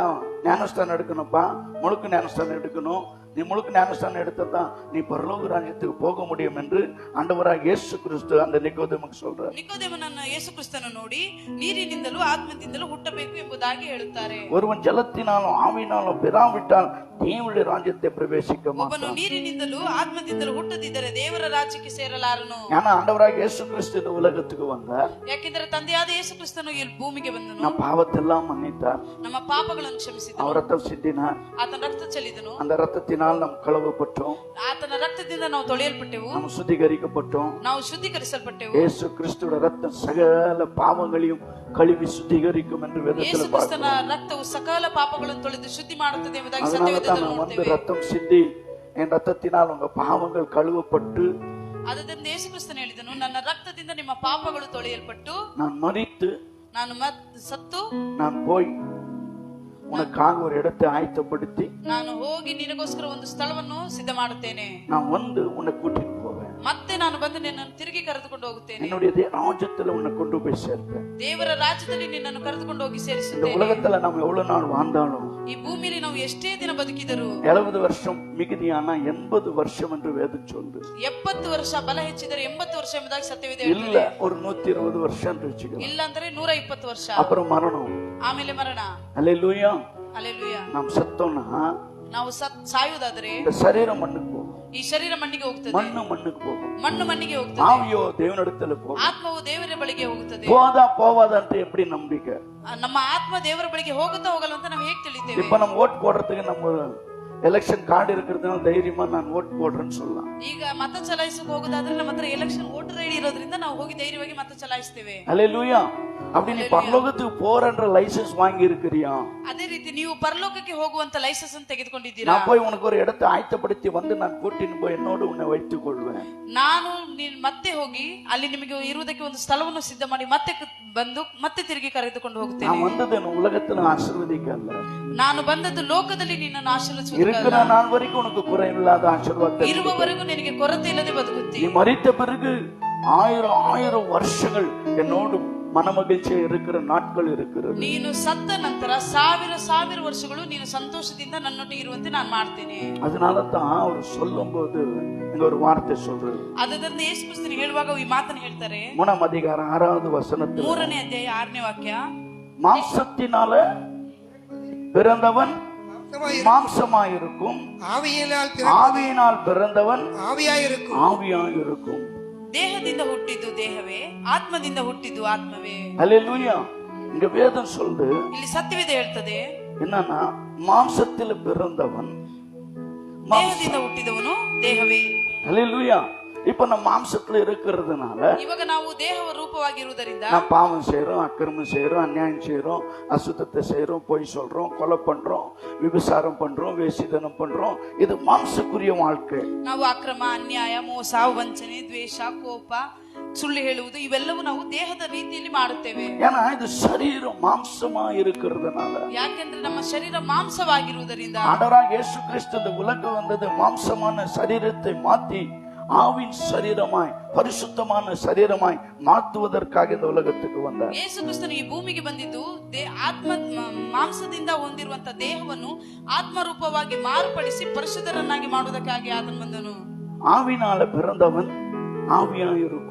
ஞானஸ்தானம் எடுக்கணும்ப்பா, முழுக்க ஞானஸ்தானம் எடுக்கணும், நீ முழுக்க ஞானஸ்தானம் எடுத்ததான் நீ பரலோக ராஜ்யத்துக்கு போக முடியும் என்று ஆண்டவராக இயேசு கிறிஸ்து அந்த நிக்கோதேமுக்கு சொல்றார். ನಿಕೋದೇಮನನ್ನು ಯೇಸು ಕ್ರಿಸ್ತನು ನೋಡಿ ನೀರಿನಿಂದಲೂ ಆತ್ಮದಿಂದಲೂ ಹುಟ್ಟಬೇಕು ಎಂಬುದಾಗಿ ಹೇಳುತ್ತಾರೆ. ஒருவன் ஜலத்தினாலும் ஆவியினாலும் பிறாவிட்டால் தேவனுடைய ராஜ்யத்தை பிரவேசிக்க ಒಬ್ಬನು மாட்டான். ನೀರಿನಿಂದಲೂ ಆತ್ಮದಿಂದಲೂ ಹುಟ್ಟದಿದ್ದರೆ ದೇವರ ರಾಜ್ಯಕ್ಕೆ ಸೇರಲಾರನು. ஏன்னா ஆண்டவராக இயேசு கிறிஸ்து இந்த உலகத்துக்கு வந்தார், ಯಾಕೆಂದರೆ ತಂದೆಯಾದ ಯೇಸು ಕ್ರಿಸ್ತನು ಈ ಭೂಮಿಗೆ ಬಂದನು, நம் பாவத்தெல்லாம் மன்னித்தார், ನಮ್ಮ ಪಾಪಗಳನ್ನು ಕ್ಷಮಿಸಿದನು, அவர் ரத்தம் சிந்தினார், ಆತನ ರಕ್ತ ಚೆಲ್ಲಿದನು, அந்த ரத்தத்தினால் நாம் கழுவப்பட்டோம், ಆತನ ರಕ್ತ ರಕ್ತದಿಂದ ನಾವು ತೊಳೆಯಲ್ಪಟ್ಟೆವು, நாம் சுத்திகரிக்கப்பட்டோம். ನಾವು ಶುದ್ಧೀಕರಿಸಲ್ಪಟ್ಟೆವು. இயேசு கிறிஸ்துவோட ரத்தம் சகல பாவங்களையும் கழுவி சுத்திகரிக்கும் என்று ಯೇಸು வேதத்தில் ಕ್ರಿಸ್ತನ பார்க்கிறோம். ರಕ್ತವು ಸಕಲ ಪಾಪಗಳನ್ನು ತೊಳೆದು ಶುದ್ಧಿ ಮಾಡುತ್ತದೆ ಎಂಬುದಾಗಿ அதனால ಸತ್ಯವೇದದಲ್ಲಿ தான் நான் வந்து ನೋಡ್ತೇವೆ. ரத்தம் சிந்தி என் ரத்தத்தினால் உங்க பாவங்கள் கழுவப்பட்டு ಅದರಿಂದ ಯೇಸು ಕ್ರಿಸ್ತನು ಹೇಳಿದನು, ನನ್ನ ರಕ್ತದಿಂದ ನಿಮ್ಮ ಪಾಪಗಳು ತೊಳೆಯಲ್ಪಟ್ಟು நான் மரித்து ನಾನು ಸತ್ತು நான் போய் உனக்காக ஒரு இடத்தை ஆயத்தப்படுத்தி ನಾನು ಹೋಗಿ ನಿನಗೋಸ್ಕರ ಒಂದು ಸ್ಥಳವನ್ನು ಸಿದ್ಧ ಮಾಡುತ್ತೇನೆ. நான் வந்து உன்னை கூட்டிட்டு போவேன். ಮತ್ತೆ ನಾನು ಬಂದು ನಿನ್ನನ್ನು ತಿರುಗಿ ಕರೆದುಕೊಂಡು ಹೋಗುತ್ತೇನೆ. என்னுடைய ராஜ்யத்துல உன்னை கொண்டு போய் சேர்ப்பேன். ದೇವರ ರಾಜ್ಯದಲ್ಲಿ ನಿನ್ನನ್ನು ಕರೆದುಕೊಂಡು ಹೋಗಿ இந்த ಸೇರಿಸುತ್ತೇನೆ. உலகத்துல நம்ம எவ்வளவு நாள் வாழ்ந்தாலும் ಈ ಭೂಮಿಯಲ್ಲಿ ನಾವು ಎಷ್ಟೇ ದಿನ ಬದುಕಿದರು 70 வருஷம் மிகுதியானா 80 வருஷம் என்று வேதம் சொல்லுது. 70 ವರ್ಷ ಬಲ ಹೆಚ್ಚಿದರೆ 80 ವರ್ಷ ಎಂಬುದಾಗಿ ಸತ್ಯವೇದ இல்ல ಹೇಳ್ತದೆ. ஒரு 120 வருஷம் என்று வச்சுக்கலாம். ಇಲ್ಲ ಅಂದ್ರೆ 120 ವರ್ಷ, அப்புறம் மரணம். ಆಮೇಲೆ ಮರಣ. அல்லேலூயா. ಹಲ್ಲೆಲೂಯಾ. நாம் செத்தோம்னா ನಾವು ಸಾಯುವುದಾದರೆ இந்த சரீரம் மண்ணுக்கு போகும், ಈ ಶರೀರ ಮಣ್ಣಿಗೆ ಹೋಗ್ತದೆ, மண்ணு மண்ணுக்கு போகும், ಮಣ್ಣು ಮಣ್ಣಿಗೆ ಹೋಗ್ತದೆ, ஆவியோ தேவனிடத்துல போகும். ಆತ್ಮವು ದೇವರ ಬಳಿಗೆ ಹೋಗುತ್ತದೆ. போவாதான்ட்டு எப்படி நம்பிக்கை? ನಮ್ಮ ಆತ್ಮ ದೇವರ ಬಳಿಗೆ ಹೋಗುತ್ತಾ ಹೋಗಲ್ಲ ಅಂತ ನಾವು ಹೇಗೆ ತಿಳಿತೇವೆ? இப்ப நம்ம ஓட் போடுறதுக்கு நம்ம எலெக்ஷன் கார்டு இருக்கிறதுனால தைரியமா நான் ஓட் போடுறேன்னு சொல்லலாம். ಈಗ ಮತ ಚಲಾಯಿಸಕ್ಕೆ ಹೋಗೋದಾದ್ರೆ ನಮ್ಮ ಹತ್ರ ಎಲೆಕ್ಷನ್ ವೋಟರ್ ಐಡಿ ಇರೋದ್ರಿಂದ ನಾವು ಹೋಗಿ ಧೈರ್ಯವಾಗಿ ಮತ ಚಲಾಯಿಸ್ತೇವೆ. அல்லேலூயா. அப்படி நீ பரலோகத்துக்கு போறன்ற லைசென்ஸ் வாங்கி இருக்கிறியா? ಅದೇ ರೀತಿ ನೀವು ಪರಲೋಕಕ್ಕೆ ಹೋಗುವಂತ ಲೈಸೆನ್ಸ್ ಅನ್ನು ತೆಗೆದುಕೊಂಡಿದ್ದೀರಾ? நான் போய் உனக்கு ஒரு இடத்தை ஆயத்தப்படுத்தி வந்து நான் கூட்டின்னு போய் என்னோடு உன்னை வைத்துக் கொள்வேன். ನಾನು ಮತ್ತೆ ಹೋಗಿ ಅಲ್ಲಿ ನಿಮಗೆ ಇರುವುದಕ್ಕೆ ಒಂದು ಸ್ಥಳವನ್ನು ಸಿದ್ಧ ಮಾಡಿ ಮತ್ತೆ ಬಂದು ಮತ್ತೆ ತಿರುಗಿ ಕರೆದುಕೊಂಡು ಹೋಗುತ್ತೇನೆ. நான் வந்தது இந்த உலகத்துல ஆசீர்வதிக்க அல்ல, ನಾನು ಬಂದದ್ದು ಲೋಕದಲ್ಲಿ ನಿನ್ನನ್ನು ಆಶೀರ್ವದಿಸುವುದಕ್ಕೆ இருக்கிற ಅಲ್ಲ. நாள் வரைக்கும் உனக்கு குறைவில்லாத ஆசீர்வாதம். ಇರುವವರೆಗೂ ನಿನಗೆ ಕೊರತೆ ಇಲ್ಲದೆ ಬದುಕುತ್ತಿ. நீ மரித்த பிறகு 1000 வருஷங்கள் என்னோடு மனமகிழ்ச்சியா இருக்கிற நாட்கள் இருக்கிறது. ನೀನು ಸತ್ತ ನಂತರ 1000 ವರ್ಷಗಳು ನೀನು ಸಂತೋಷದಿಂದ ನನ್ನೊಟ್ಟಿಗೆ ಇರುವಂತೆ ನಾನು ಮಾಡ್ತೇನೆ. அதனாலதான் அவர் சொல்லும் போது இங்க ஒரு வார்த்தை சொல்றது. ಅದರಿಂದ ಯೇಸು ಕ್ರಿಸ್ತನು ಹೇಳುವಾಗ ಈ ಮಾತನ್ನು ಹೇಳ್ತಾರೆ. 3 அதிகாரம் 6வது வசனத்தில் 3ನೇ ಅಧ್ಯಾಯ 6ನೇ ವಾಕ್ಯ, மாம்சத்தினால பிறந்தவன் மாம்சமாயிருக்கும், ஆவியினால் பிறந்தவன் ஆவியாயிருக்கும். ஆவியாயிருக்கும். ದೇಹದಿಂದ ಹುಟ್ಟಿದ್ದು ದೇಹವೇ, ಆತ್ಮದಿಂದ ಹುಟ್ಟಿದ್ದು ಆತ್ಮವೇ. அல்லேலூயா. இங்க வேதம் சொல்லுது ಇಲ್ಲಿ ಸತ್ಯವೇದ ಹೇಳ್ತದೆ, என்னன்னா மாம்சத்தில் பிறந்தவன், ದೇಹದಿಂದ ಹುಟ್ಟಿದವನು ದೇಹವೇ. அல்லேலூயா. இப்ப நம்ம மாம்சத்துல இருக்கிறதுனால ಇವಾಗ ನಾವು ದೇಹ ರೂಪವಾಗಿರುವುದರಿಂದ நான் பாவம் செய்யறோம், அக்கிரமம் செய்யறோம், அநியாயம் செய்யறோம், அசுத்தத்தை செய்யறோம், பொய் சொல்றோம், கொலை பண்றோம், விபசாரம் பண்றோம், வேசித்தனம் பண்றோம். இது மாம்சக்குரிய வாழ்க்கை. ನಾವು ಅಕ್ರಮ, ಅನ್ಯಾಯ, ಮೋಸ, ವಂಚನೆ, ದ್ವೇಷ, ಕೋಪ, ಸುಳ್ಳು ಹೇಳುವುದು ಇವೆಲ್ಲವೂ ನಾವು ದೇಹದ ರೀತಿಯಲ್ಲಿ ಮಾಡುತ್ತೇವೆ. ஏன்னா இது சரீரம் மாம்சமா இருக்கிறதுனால. ಯಾಕೆಂದ್ರೆ ನಮ್ಮ ಶರೀರ ಮಾಂಸವಾಗಿರುವುದರಿಂದ. ஆண்டவராகிய இயேசு கிறிஸ்து இந்த உலகம் வந்தது மாம்சமான சரீரத்தை மாத்தி ஆவின் சரீரமாய் பரிசுத்தமான சரீரமாய் மாற்றுவதற்காக இந்த உலகத்துக்கு வந்தார். ಯೇಸು ಕ್ರಿಸ್ತನು ಈ ಭೂಮಿಗೆ ಬಂದಿದ್ದು ಆತ್ಮ ಮಾಂಸದಿಂದ ಹೊಂದಿರುವಂತ ದೇಹವನ್ನು ಆತ್ಮರೂಪವಾಗಿ ಮಾರ್ಪಡಿಸಿ ಪರಿಶುದ್ಧರನ್ನಾಗಿ ಮಾಡುವುದಕ್ಕಾಗಿ ಆತನು ಬಂದನು. ஆவினால பிறந்தவன் ஆவியாயிருக்கும்.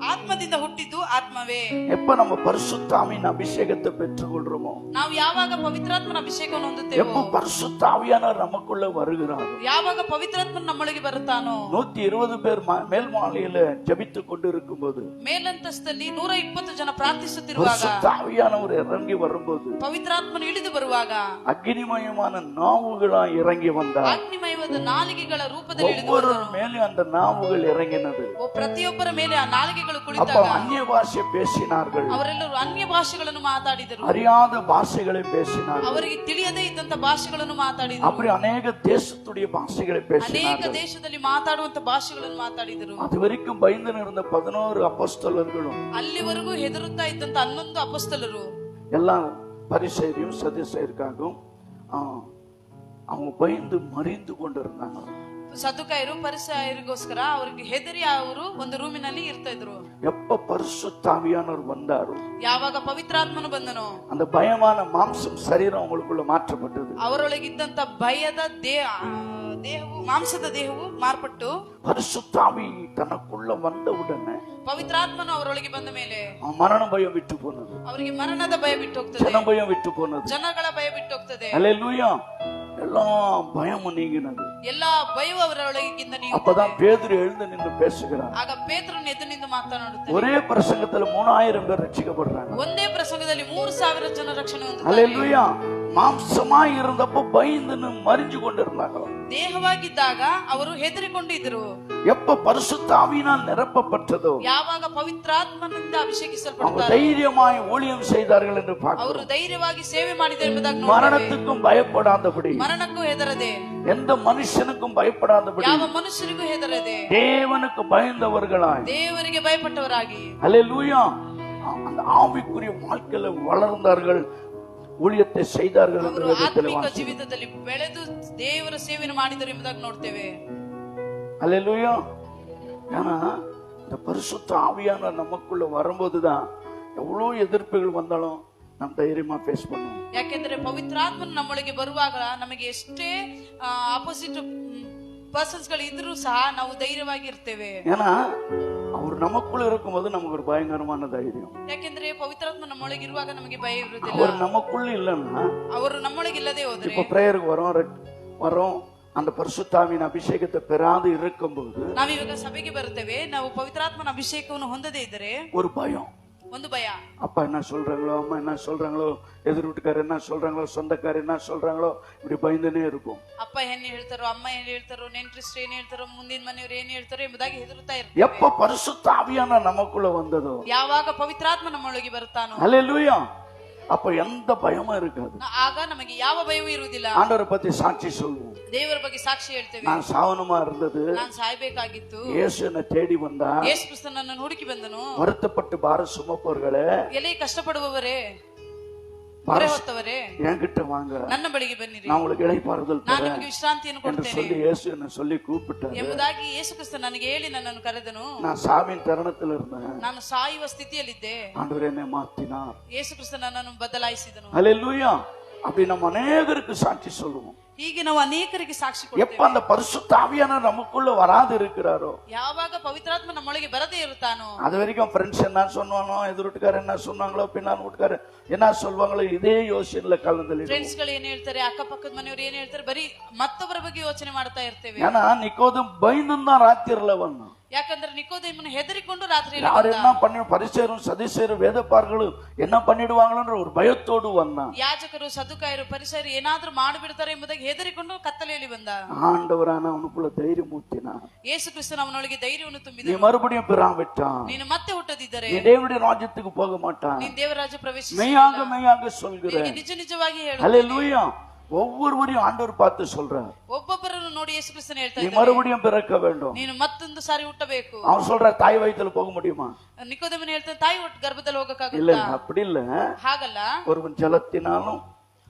ಆತ್ಮದಿಂದ ಹುಟ್ಟಿದ್ದು ಆತ್ಮವೇ. எப்ப நம்ம பரிசுத்தாவின் அபிஷேகத்தை பெற்றுக்கொள்றோமோ, ನಾವು ಯಾವಾಗ ಪವಿತ್ರಾತ್ಮನ ಅಭಿಷೇಕವನ್ನು ಹೊಂದುತ್ತೇವೋ, எப்ப பரிசுத்தாவியானவர் நமக்குள்ள வருகிறார், ಯಾವಾಗ ಪವಿತ್ರಾತ್ಮ ನಮ್ಮೊಳಗೆ ಬರುತ್ತಾನೋ, 120 பேர் மேல் மாலையில ஜெபித்துக் கொண்டிருக்கும் போது, ಮೇಲಂತಸ್ತಲ್ಲಿ 120 ಜನ ಪ್ರಾರ್ಥಿಸುತ್ತಿರುವಾಗ, பரிசுத்தாவியானவர் இறங்கி வரும்போது, ಪವಿತ್ರಾತ್ಮನು ಇಳಿದು ಬರುವಾಗ, அக்னிமயமான நாவுகளாய் இறங்கி வந்தார். ಅಗ್ನಿಮಯವಾದ ನಾಲಿಗೆಗಳ ರೂಪದಲ್ಲಿ ಇಳಿದು ஒவ்வொரு ಬಂದನು. மேலும் அந்த நாவுகள் இறங்கினது. ಪ್ರತಿಯೊಬ್ಬರ ಮೇಲೆ ಆ ನಾಲಿಗೆಗಳು அப்ப ಕುಳಿತಾಗ அந்நிய பாஷை பேசினார்கள், ಅವರೆಲ್ಲರೂ ಅನ್ಯ ಭಾಷೆಗಳನ್ನು ಮಾತಾಡಿದರು, அறியாத பாஷைகளை பேசினார்கள், ಅವರಿಗೆ ತಿಳಿಯದೇ ಇದ್ದಂತ ಭಾಷೆಗಳನ್ನು ಮಾತಾಡಿದರು, அப்படி அநேக தேசத்துடைய பாஷைகளை ಅನೇಕ பேசினார்கள். ದೇಶದಲ್ಲಿ ಮಾತಾಡುವಂತ ಭಾಷೆಗಳನ್ನು ಮಾತಾಡಿದರು. அது வரைக்கும் பயந்து இருந்த 11 அப்போஸ்தலர்களும் ಅಲ್ಲಿವರೆಗೂ ಹೆದರುತ್ತಾ ಇದ್ದಂತ 11 ಅಪೊಸ್ತಲರು எல்லாம் பரிசேயரும் சதுசேயருக்காகவும் அவங்க பயந்து மறிந்து கொண்டிருந்தாங்க. ಸದ್ದುಕಾಯರು ಪರಿಸಯರಿಗೋಸ್ಕರ ಅವರಿಗೆ ಹೆದರಿ ಅವರು ಒಂದು ರೂಮಿನಲ್ಲಿ ಇರ್ತಾ ಇದ್ರು. எப்ப பரிசுத்தாவியானவர் வந்தாரோ, ಯಾವಾಗ ಪವಿತ್ರಾತ್ಮನು ಬಂದನೋ, அந்த பயமான மாம்சம் சரீரம் அவங்களுக்குள்ள மாற்றப்பட்டது. ಅವರೊಳಗಿದ್ದಂತ ಭಯದ ದೇಹವು ಮಾಂಸದ ದೇಹವು ಮಾರ್ಪಟ್ಟು பரிசுத்தாவி தனக்குள்ள வந்த உடனே ಪವಿತ್ರಾತ್ಮನು ಅವರೊಳಗೆ ಬಂದ ಮೇಲೆ மரண பயம் விட்டு போனது, ಅವರಿಗೆ ಮರಣದ ಭಯ ಬಿಟ್ಟು ಹೋಗ್ತದೆ, ஜன பயம் விட்டு போனது. ಜನಗಳ ಭಯ ಬಿಟ್ಟು ಹೋಗ್ತದೆ. அல்லேலூயா. எல்லாம் பயமும் நீங்கினது. ಎಲ್ಲಾ ಭಯವು ಅವರೊಳಗಿಂದ அப்பதான் பேதுரு எழுந்து நின்று பேசுகிறார். ಆಗ ಪೇತ್ರನು ಎದ್ದು ನಿಂತು ಎಂದು ಮಾತನಾಡುತ್ತೇನೆ. ஒரே பிரசங்கத்துல 3000 பேர் ரட்சிக்கப்படுறாங்க. ಒಂದೇ ಪ್ರಸಂಗದಲ್ಲಿ 3000 ಜನ ರಕ್ಷಣೆ ಹೊಂದುತ್ತಾರೆ. அல்லேலூயா. மாம்சமாய் இருந்தப்போ பயந்துன்னு மறிஞ்சு கொண்டிருந்தாங்க. ದೇಹವಾಗಿದ್ದಾಗ ಅವರು ಹೆದರಿಕೊಂಡಿದ್ದರು. எப்ப பரிசுத்த ஆவியினால் நிரப்பப்பட்டதோ, ಯಾವಾಗ ಪವಿತ್ರಾತ್ಮನಿಂದ அவங்க ಅಭಿಷೇಕಿಸಲ್ಪಡುತ್ತಾರೆ, தைரியமாய் ஊழியம் செய்தார்கள் என்று ಅವರು பார்க்கிறோம். ಧೈರ್ಯವಾಗಿ ಸೇವೆ ಮಾಡಿದರು ಎಂಬುದಾಗಿ ನೋಡುತ್ತೇವೆ. மரணத்துக்கும் பயப்படாதபடி, ಮರಣಕ್ಕೂ ಹೆದರದೆ, எந்த மனுஷனுக்கும் பயப்படாதபடி, ಯಾವ ಮನುಷ್ಯರಿಗೂ ಹೆದರದೆ, தேவனுக்கு பயந்தவர்களாய், ದೇವರಿಗೆ ಭಯಪಟ್ಟವರಾಗಿ, அல்லேலூயா, அந்த ஆவிக்குரிய வாழ்க்கையில வளர்ந்தார்கள், ஊழியத்தை செய்தார்கள் என்று ಅವರು வேதத்தில் ಆತ್ಮಿಕ வாசிக்கிறோம். ಜೀವಿತದಲ್ಲಿ ಬೆಳೆದು ದೇವರ ಸೇವೆಯನ್ನು ಮಾಡಿದರು ಎಂಬುದಾಗಿ ನೋಡ್ತೇವೆ. அல்லேலூயா. ஏன்னா இந்த பரிசுத்த ஆவியான நமக்குள்ள வரும்போதுதான் எவ்வளவு எதிர்ப்புகள் வந்தாலும் நம்ம தைரியமா ஃபேஸ் பண்ணுவோம். ಯಾಕೆಂದ್ರೆ ಪವಿತ್ರಾತ್ಮನು ನಮ್ಮೊಳಗೆ ಬರುವಾಗ ನಮಗೆ ಎಷ್ಟೇ ಆಪೋಸಿಟ್ ಪರ್ಸನ್ಸ್ ಗಳು ಇದ್ರೂ ಸಹ ನಾವು ಧೈರ್ಯವಾಗಿ ಇರ್ತೇವೆ. ஏன்னா அவர் நமக்குள்ள இருக்கும்போது நமக்கு ஒரு பயங்கரமான தைரியம். ಯಾಕೆಂದ್ರೆ ಪವಿತ್ರಾತ್ಮ ನಮ್ಮೊಳಗೆ ಇರುವಾಗ ನಮಗೆ ಭಯ ಇರುವುದಿಲ್ಲ. அவர் நமக்குள்ள இல்லைன்னா, ಅವರು ನಮ್ಮೊಳಗೆ ಇಲ್ಲದೆ ಹೋದ್ರೆ, இப்ப பிரேயருக்கு வரோம் அந்த பரிசுத்தாவின் அபிஷேகத்தை பெறாது இருக்கும்போது ನಾವಿವಾಗ ಸಭೆಗೆ ಬರುತ್ತೇವೆ, ನಾವು ಪವಿತ್ರಾತ್ಮನ ಅಭಿಷೇಕವನ್ನು ಹೊಂದದೇ ಇದ್ದರೆ ஒரு பயம். ಒಂದು ಭಯ. அப்பா என்ன சொல்றாங்களோ, அம்மா என்ன சொல்றாங்களோ, எதிர் வீட்டுக்காரர் என்ன சொல்றாங்களோ, சொந்தக்காரர் என்ன சொல்றாங்களோ, இப்படி பயந்துனே இருக்கும். ಅಪ್ಪ ಏನ್ ಹೇಳ್ತಾರೋ, ಅಮ್ಮ ಏನ್ ಹೇಳ್ತಾರೋ, ನೆಂಟ್ರಿಸ್ಟ್ರು ಏನ್ ಹೇಳ್ತಾರೋ, ಮುಂದಿನ ಮನೆಯವರು ಏನ್ ಹೇಳ್ತಾರೋ ಎಂಬುದಾಗಿ ಹೆದರುತ್ತಾ ಇರ್ತೀವಿ. எப்ப பரிசுத்த ஆவியான நமக்குள்ள வந்ததோ, ಯಾವಾಗ ಪವಿತ್ರಾತ್ಮ ನಮ್ಮೊಳಗೆ ಬರುತ್ತಾನೋ, அல்லேலூயா, அப்ப எந்த பயமும் இருக்காது. ಆಗ ನಮಗೆ ಯಾವ ಭಯವೂ ಇರುವುದಿಲ್ಲ. ஆண்டவரை பத்தி சாட்சி சொல்லுவோம். ದೇವರ ಬಗ್ಗೆ ಸಾಕ್ಷಿ ಹೇಳ್ತೇವೆ. நான் சாவனமா இருந்தது, ನಾನು ಸಾಯ್ಬೇಕಾಗಿತ್ತು, இயேசு என்னை தேடி வந்தா, ಯೇಸು ಕ್ರಿಸ್ತ ನನ್ನನ್ನು ಹುಡುಕಿ ಬಂದನು. வருத்தப்பட்டு பார சுமப்பவர்களே, ಎಲೆ ಕಷ್ಟಪಡುವವರೇ, ಹೊರೆ ಹೊತ್ತವರೇ, என்கிட்ட வாங்க, ನನ್ನ ಬಳಿಗೆ ಬನ್ನಿರಿ, நான் உங்களுக்கு இளைப்பாறுதல் ನಾನು தரேன் ನಿಮಗೆ ವಿಶ್ರಾಂತಿಯನ್ನು என்று ಕೊಡ್ತೇನೆ சொல்லி இயேசு என்னை சொல்லி கூப்பிட்டாரு. ಎಂಬುದಾಗಿ ಯೇಸು ಕ್ರಿಸ್ತ ನನಗೆ ಹೇಳಿ ನನ್ನನ್ನು ಕರೆದನು. நான் சாவின் தருணத்தில் இருந்தேன். ನಾನು ಸಾಯುವ ಸ್ಥಿತಿಯಲ್ಲಿದ್ದೆ. ஆண்டவர் என்னை மாத்தினார். ಯೇಸು ಕ್ರಿಸ್ತ ನನ್ನನ್ನು ಬದಲಾಯಿಸಿದನು. அல்லேலூயா. அப்படி நம்ம அநேகருக்கு சாட்சி சொல்லுவோம். ಹೀಗೆ ನಾವು ಅನೇಕರಿಗೆ ಸಾಕ್ಷಿ எப்ப ಕೊಡ್ತೇವೆ. அந்த பரிசுத்த ஆவியான நமக்குள்ள வராது இருக்கிறாரோ, ಯಾವಾಗ ಪವಿತ್ರಾತ್ಮ ನಮ್ಮೊಳಗೆ ಬರದೇ ಇರುತ್ತಾನೋ, அது வரைக்கும் ஃப்ரெண்ட்ஸ் என்ன சொன்னானோ, எதிர் வீட்டுக்காரர் என்ன சொன்னாங்களோ, பின்னால் வீட்டுக்காரர் என்ன சொல்வாங்களோ, இதே யோசனையில கலந்து. ಫ್ರೆಂಡ್ಸ್ ಗಳು ಏನ್ ಹೇಳ್ತಾರೆ, ಅಕ್ಕಪಕ್ಕದ ಮನೆಯವರು ಏನ್ ಹೇಳ್ತಾರೆ, ಬರೀ ಮತ್ತೊಬ್ಬರ ಬಗ್ಗೆ ಯೋಚನೆ ಮಾಡ್ತಾ ಇರ್ತೇವೆ. ஏன்னா நிக்கோதேம் பயந்துதான் ராத்திரில வந்தான். ಯಾಕಂದ್ರೆ ನಿಕೋದೇಮನು ಹೆದರಿಕೊಂಡು ರಾತ್ರಿ யார் என்ன பண்ணி, பரிசேரும் சதிசேரும் வேதப்பார்களும் என்ன பண்ணிடுவாங்களோன்ற ஒரு பயத்தோடு வந்தான். ಯಾಜಕರು, ಸದುಕಾಯರು, ಪರಿಸರು ಏನಾದ್ರೂ ಮಾಡಿಬಿಡ್ತಾರೆ ಎಂಬುದಾಗಿ ಹೆದರಿಕೊಂಡು ಕತ್ತಲೆಯಲ್ಲಿ ಬಂದ. ஆண்டவரான அவனுக்குள்ள தைரியம் ஊத்தினான். ಯೇಸು ಕ್ರಿಸ್ತನು ಅವನೊಳಗೆ ಧೈರ್ಯವನ್ನು நீ ತುಂಬಿದನು. மறுபடியும் பிராவிட்டான், ನೀನು ಮತ್ತೆ ಹುಟ್ಟದಿದ್ದರೆ நீ தேவனுடைய ராஜ்யத்துக்கு போக மாட்டான். ನೀನು ದೇವರಾಜ ಪ್ರವೇಶಿಸಿ. மெய்யாக மெய்யாக சொல்கிறேன். ನಿಜ ನಿಜವಾಗಿ ಹೇಳು. அல்லேலூயா. ஒவ்வொருவரையும் ஆண்டவர் பார்த்து சொல்றார், ಒಬ್ಬೊಬ್ಬರನ್ನು ನೋಡಿ ಯೇಸು ಕ್ರಿಸ್ತನು ಹೇಳ್ತಾ நீ ಇದ್ದಾನೆ, மறுபடியும் பிறக்க வேண்டும். ನೀನು ಮತ್ತೊಂದು ಸಾರಿ ಹುಟ್ಟಬೇಕು. அவன் சொல்ற தாய் வயித்துல போக முடியுமா? ನಿಕೋದೇಮನು ಹೇಳ್ತಾನೆ, ತಾಯಿ ಒಟ್ಟು ಗರ್ಭದಲ್ಲಿ இல்ல, ಹೋಗಕ್ಕಾಗುತ್ತಾ? அப்படி இல்ல. ಹಾಗಲ್ಲ, ஒருவன் ஜலத்தினாலும்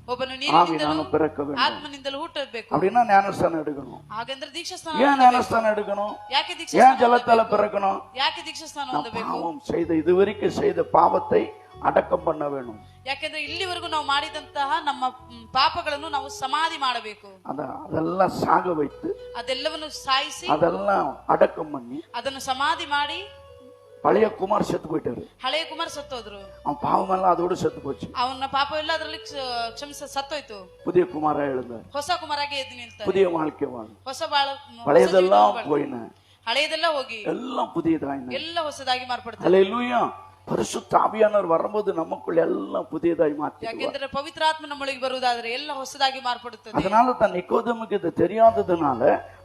ಒಬ್ಬನು ನೀರಿನಿಂದಲೂ ஆவினாலும் பிறக்க வேண்டும். ಆತ್ಮನಿಂದಲೂ ಹುಟ್ಟಬೇಕು. அப்படின்னா ஞானஸ்தானம் எடுக்கணும். ಹಾಗಂದ್ರೆ ದೀಕ್ಷಾಸ್ನಾನ ஏன் ಹೊಂದಬೇಕು. ஞானஸ்தானம் எடுக்கணும்? ಯಾಕೆ ஏன் ದೀಕ್ಷಾಸ್ನಾನ ஜலத்தால ಹೊಂದಬೇಕು? பிறக்கணும்? ಯಾಕೆ ದೀಕ್ಷಾಸ್ನಾನ நாம் ಹೊಂದಬೇಕು? பாவம் செய்த இதுவரைக்கும் செய்த பாவத்தை அடக்கம் பண்ண வேணும். ಯಾಕೆಂದ್ರೆ ಇಲ್ಲಿವರೆಗೂ ನಾವು ಮಾಡಿದಂತಹ ನಮ್ಮ ಪಾಪಗಳನ್ನು ನಾವು ಸಮಾಧಿ ಮಾಡಬೇಕು. அதெல்லாம் சாக வைத்து, ಅದೆಲ್ಲವನ್ನು ಸಾಯಿಸಿ, அதெல்லாம் அடக்கம் பண்ணி, ಅದನ್ನು ಸಮಾಧಿ ಮಾಡಿ. பழைய குமார் செத்து போயிட்டாரு. ಹಳೆಯ ಕುಮಾರ್ ಸತ್ತೋದ್ರು. அவன் பாவம் எல்லாம் அதோடு செத்து போச்சு. ಅವನ ಪಾಪವೆಲ್ಲ ಅದರಲ್ಲಿ ಸತ್ತೋಯ್ತು. புதிய குமாரா எழுந்தார். ಹೊಸ ಕುಮಾರಾಗಿ ಎದ್ದು ನಿಲ್ತಾರೆ. புதிய வாழ்க்கை வாழ். ಹೊಸ ಬಾಳ, பழையதெல்லாம் போயின, ಹಳೆಯದೆಲ್ಲ ಹೋಗಿ எல்லாம் புதியதாயின. ಎಲ್ಲ ಹೊಸದಾಗಿ ಮಾರ್ಪಡ್ತಾರೆ. அல்லேலூயா. பரிசுத்த ஆவியானவர் வரும்போது நமக்குள்ள எல்லாம் புதியதாய் மாற்றிடுவார். ಯಾಕೆಂದ್ರೆ ಪವಿತ್ರಾತ್ಮ ನಮ್ಮೊಳಗೆ ಬರುವುದಾದ್ರೆ ಎಲ್ಲ ಹೊಸದಾಗಿ ಮಾರ್ಪಡುತ್ತದೆ. அதனால தான் நிக்கோதேமுக்கு இது தெரியாததுனால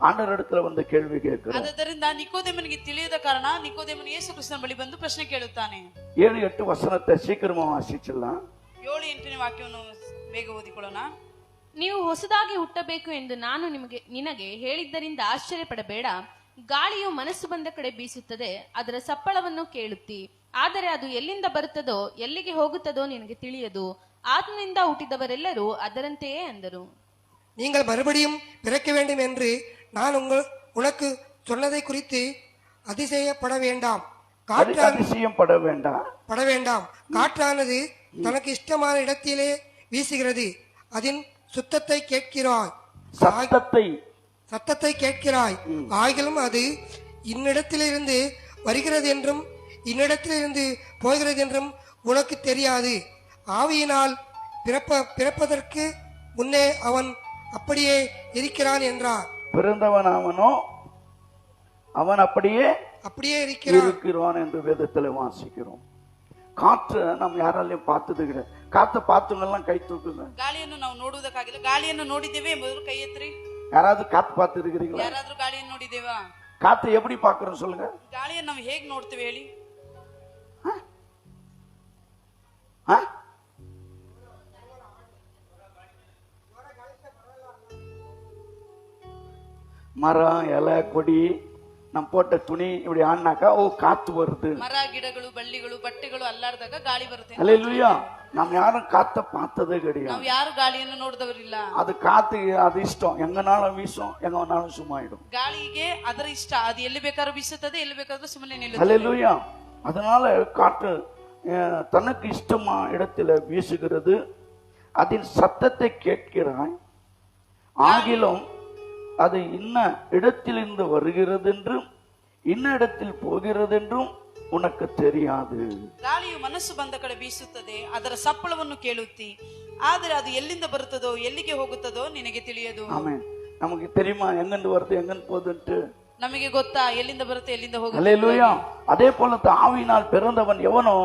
ஆண்டவர் இடத்துல வந்து கேள்வி கேட்கிறார். ಆದ್ದರಿಂದ ನಿಕೋದೇಮನಿಗೆ ತಿಳಿಯದ ಕಾರಣ ನಿಕೋದೇಮನು ಯೇಸು ಕ್ರಿಸ್ತನ ಬಳಿ ಬಂದು ಪ್ರಶ್ನೆ ಕೇಳುತ್ತಾನೆ. 7-8 வசனத்தை சீக்கிரமா வாசிச்சிடலாம். 7-8ನೇ ವಾಕ್ಯವನ್ನು ಬೇಗ ಓದಿಕೊಳ್ಳೋಣ. ನೀವು ಹೊಸದಾಗಿ ಹುಟ್ಟಬೇಕು ಎಂದು ನಾನು ನಿನಗೆ ಹೇಳಿದ್ದರಿಂದ ಆಶ್ಚರ್ಯಪಡಬೇಡ. ಗಾಳಿಯು ಮನಸ್ಸು ಬಂದ ಕಡೆ ಬೀಸುತ್ತದೆ, ಅದರ ಸಪ್ಪಳವನ್ನು ಕೇಳುತ್ತಿ, ಆದರೆ ಅದು ಎಲ್ಲಿಂದ ಬರುತ್ತದೋ ಎಲ್ಲಿಗೆ ಹೋಗುತ್ತದೋ ನಿನಗೆ ತಿಳಿಯದು. ಆತ್ಮನಿಂದ ಹುಟ್ಟಿದವರೆಲ್ಲರೂ ಅದರಂತೆಯೇ ಅಂದರು. நீங்கள் மறுபடியும் பிறக்க வேண்டும் என்று நான் உனக்கு சொன்னதை குறித்து அதிசயப்பட வேண்டாம். அதிசயப்பட வேண்டாம். பட வேண்டாம். காற்றானது தனக்கு இஷ்டமான இடத்திலே வீசுகிறது. அதன் சத்தத்தை கேட்கிறாய். ஆகிலும் அது இன்னிடத்திலிருந்து வருகிறது என்றும் இன்னிடத்திலிருந்து போகிறது என்றும் உனக்கு தெரியாது. ஆவியினால் பிறப்பதற்கு முன்னே அவன் அப்படியே இருக்கிறான் என்றார். பிறந்தவன் அவன் அப்படியே அப்படியே இருக்கிறான் இருக்கிறான் என்று வேதத்துல வாசிக்கிறோம். காற்றை நம்ம யாராலையும் பார்த்தது கிடையாது. காற்றை பார்த்தவங்க எல்லாம் கை தூக்குங்க. ಗಾಳಿಯನ್ನು ನಾವು ನೋಡುವುದಕ್ಕಾಗಿಲ್ಲ, ಗಾಳಿಯನ್ನು ನೋಡಿದ್ದೇವೆ ಎಂಬುದನ್ನು ಕೈ ಎತ್ತಿರಿ. யாராவது காத்து பார்த்து இருக்கிறீங்களா? ಯಾರಾದ್ರೂ ಗಾಳಿಯನ್ನು ನೋಡಿದ್ದೇವಾ? காற்றை எப்படி பார்க்கிறோம் சொல்லுங்க. ಗಾಳಿಯನ್ನು ನಾವು ಹೇಗೆ ನೋಡ್ತೇವೆ ಹೇಳಿ? மரம், இலை, கொடி, நம்ம போட்ட துணி இப்படி ஆனாக்கா ஓ காத்து வருது. ಮರ, ಗಿಡಗಳು, ಬಳ್ಳಿಗಳು, ಬಟ್ಟೆಗಳು ಅಲ್ಲಾಡ್ದಾಗ ಗಾಳಿ ಬರುತ್ತೆ. அல்லேலூயா. நம்ம யாரும் காத்த பார்த்ததே கிடையாது. ನಾವು ಯಾರು ಗಾಳಿಯನ್ನು ನೋಡಿದವರಿಲ್ಲ. அது காத்து, அது இஷ்டம், எங்கனாலும் வீசும், எங்கனாலும் சும்மா ஆயிடும். ಗಾಳಿಗೆ ಅದರ ಇಷ್ಟ, ಅದು ಎಲ್ಲಿ ಬೇಕಾದ್ರೂ ಬೀಸುತ್ತದೆ, ಎಲ್ಲಿ ಬೇಕಾದ್ರೂ ಸುಮ್ಮನೆ ನಿಲ್ಲುತ್ತದೆ. அல்லேலூயா. அதனால காற்று தனக்கு இஷ்டமா இடத்துல வீசுகிறது. அதன் சத்தத்தை கேட்கிறாய், ஆகிலும் அது இன்ன இடத்திலிருந்து வருகிறது என்றும் இன்ன இடத்தில் போகிறது என்றும் உனக்கு தெரியாது. ಗಾಳಿಯು ಮನಸ್ಸು ಬಂದ ಕಡೆ ಬೀಸುತ್ತದೆ, ಅದರ ಸಪ್ಪಳವನ್ನು ಕೇಳುತ್ತಿ, ಆದರೆ ಅದು ಎಲ್ಲಿಂದ ಬರುತ್ತದೋ ಎಲ್ಲಿಗೆ ಹೋಗುತ್ತದೋ ನಿನಗೆ ತಿಳಿಯದು. ஆமென். நமக்கு தெரியுமா எங்கிருந்து வருது எங்கிருந்து போகுதுன்ட்டு? ನಮಗೆ ಗೊತ್ತಾ ಎಲ್ಲಿಂದ ಬರುತ್ತೆ ಎಲ್ಲಿಂದ ಹೋಗುತ್ತೆ? அல்லேலூயா. அதே போல ஆவியினால் பிறந்தவன் எவனோ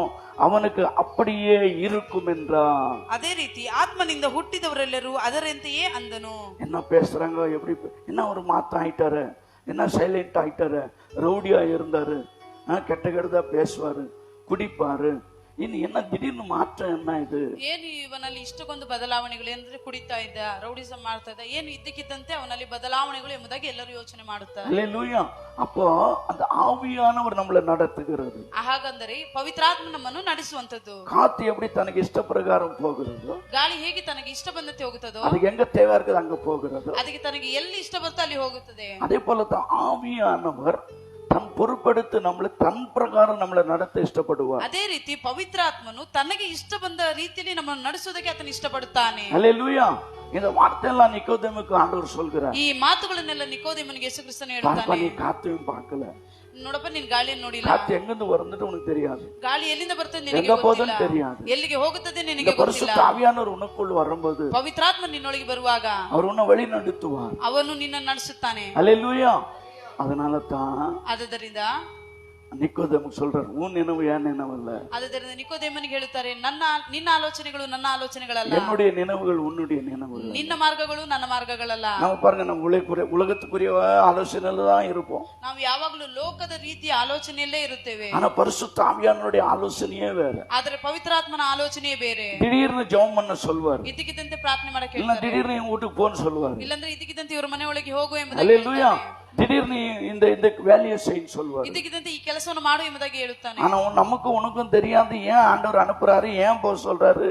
அவனுக்கு அப்படியே இருக்கும் என்றான். ಅದೇ ರೀತಿ ಆತ್ಮನಿಂದ ಹುಟ್ಟಿದವರೆಲ್ಲರೂ ಅದರಂತೆಯೇ ಅಂದನು. என்ன பேசுறாங்க, எப்படி என்ன ஒரு மாத்தம் ஆயிட்டாரு, என்ன சைலண்ட் ஆயிட்டாரு, ரவுடியா இருந்தாரு, கெட்ட கெடுதா பேசுவாரு, குடிப்பாரு, ಇನ್ನು என்ன திடೀರ್னு மாற்றம் என்ன இது? ಏನು ಇವನಲ್ಲಿ ಇಷ್ಟಕ್ಕೊಂದು ಬದಲಾವಣೆಗಳು ಅಂದ್ರೆ ಕುಡಿತಾ ಇದ್ದ, ರೌಡಿಸಂ ಮಾಡ್ತಾ ಇದ್ದ, ಏನು ಇದ್ದಕ್ಕಿದ್ದಂತೆ ಅವನಲ್ಲಿ ಬದಲಾವಣೆಗಳು ಎಂಬುದಾಗಿ ಎಲ್ಲರೂ ಯೋಚನೆ ಮಾಡುತ್ತಾರೆ. அல்லேலூயா. அப்போ அந்த ஆவியானவர் நம்மளை நடத்துகிறது. ಹಾಗಂದರೆ ಪವಿತ್ರಾತ್ಮ ನಮ್ಮನ್ನು ನಡೆಸುವಂತದ್ದು. காத்து எப்படி தனக்கு இஷ்ட பிரகாரம் போகிறதோ, ಗಾಳಿ ಹೇಗೆ ತನಗೆ ಇಷ್ಟ ಬಂದಂತೆ ಹೋಗುತ್ತದೋ, அதுக்கு எங்க தேவை இருக்குது அங்க போகிறது. ಅದಕ್ಕೆ ತನಗೆ ಎಲ್ಲಿ ಇಷ್ಟ ಬರುತ್ತೋ ಅಲ್ಲಿ ಹೋಗುತ್ತದೆ. அதே போலதான் ஆவியானவர் தன் பொறுப்படுத்து நம்மளை தன் பிரகாரம் நம்மளை நடத்த ಇಷ್ಟಪಡುவார். ಅದೇ ರೀತಿ ಪವಿತ್ರಾತ್ಮನು ತನಗೆ ಇಷ್ಟ ಬಂದ ರೀತಿಯಲ್ಲಿ ನಮ್ಮನ್ನು ನಡೆಸುವುದಕ್ಕೆ ಆತನು ಇಷ್ಟಪಡುತ್ತಾನೆ. அல்லேலூயா. இந்த வார்த்தையெல்லாம் நிக்கோதேமுக்கு ஆண்டவர் சொல்கிறார். ಈ ಮಾತುಗಳನ್ನೆಲ್ಲ ನಿಕೋದೇಮನಿಗೆ ಯೇಸು ಕ್ರಿಸ್ತನು ಹೇಳುತ್ತಾನೆ. நீ காத்தையும் பார்க்கல, ನೋಡಪ್ಪ ನೀನು ಗಾಳಿಯನ್ನು ನೋಡಿಲ್ಲ, காத்து எங்கிருந்து வருதுன்னு உனக்கு தெரியாது, ಗಾಳಿ ಎಲ್ಲಿಂದ ಬರ್ತದೆ ನಿನಗೆ எங்க போகுதுன்னு ಗೊತ್ತಿಲ್ಲ, தெரியாது. ಎಲ್ಲಿಗೆ ಹೋಗುತ್ತದೆ ನಿನಗೆ இந்த ಗೊತ್ತಿಲ್ಲ. பரிசுத்த ஆவியானவர் உனக்குள் வரும்போது ಪವಿತ್ರಾತ್ಮ ನಿನ್ನೊಳಗೆ ಬರುವಾಗ அவர் உன்னை வழி நடத்துவார். ಅವನು ನಿನ್ನನ್ನು ನಡೆಸುತ್ತಾನೆ. அல்லேலூயா. அதனால தான் ಆದ್ದರಿಂದ நிக்கோதேமு சொல்றார், உன் நினைவு என் நினைவு அல்ல. ಆದ್ದರಿಂದ ನಿಕೋದೇಮನಿಗೆ ಹೇಳುತ್ತಾರೆ, ನಿನ್ನ ಆಲೋಚನೆಗಳು ನನ್ನ ಆಲೋಚನೆಗಳಲ್ಲ, என்னுடைய நினைவுகள் உன்னுடைய நினைவுகள். ನಿನ್ನ ಮಾರ್ಗಗಳು ನನ್ನ ಮಾರ್ಗಗಳಲ್ಲ. நம்ம பாருங்க, நம்ம உலகத்துக்குரிய ஆலோசனையில தான் இருப்போம். ನಾವು ಯಾವಾಗಲೂ ಲೋಕದ ರೀತಿಯ ಆಲೋಚನೆಯಲ್ಲೇ ಇರುತ್ತೇವೆ. ஆனா பரிசுத்த ஆவியானவருடைய ஆலோசனையே வேற. ಆದರೆ ಪವಿತ್ರಾತ್ಮನ ಆಲೋಚನೆಯೇ ಬೇರೆ. திடீர்னு ஜெபம் பண்ண சொல்வார், ಇದ್ದಕ್ಕಿದ್ದಂತೆ ಪ್ರಾರ್ಥನೆ ಮಾಡಕ್ಕೆ இல்ல ಹೇಳ್ತಾರೆ, திடீர்னு எங்க வீட்டுக்கு போன்னு சொல்லுவார். ಇಲ್ಲಾಂದ್ರೆ ಇದ್ದಕ್ಕಿದ್ದಂತೆ ಇವರ ಮನೆ ಒಳಗೆ ಹೋಗು ಎಂಬುದಾಗಿ அல்லேலூயா. ಹೇಳ್ತಾನೆ. திடீர்னு இந்த வேலையை செய்யன்னு சொல்வார். ಇದ್ದಕ್ಕಿದ್ದಂತೆ ಈ ಕೆಲಸವನ್ನು ಮಾಡು ಎಂಬುದಾಗಿ ಹೇಳುತ್ತಾನೆ. ஆனா நமக்கு உனக்கும் தெரியாது ஏன் ஆண்டவர் அனுப்புறாரு, ஏன் போக சொல்றாரு,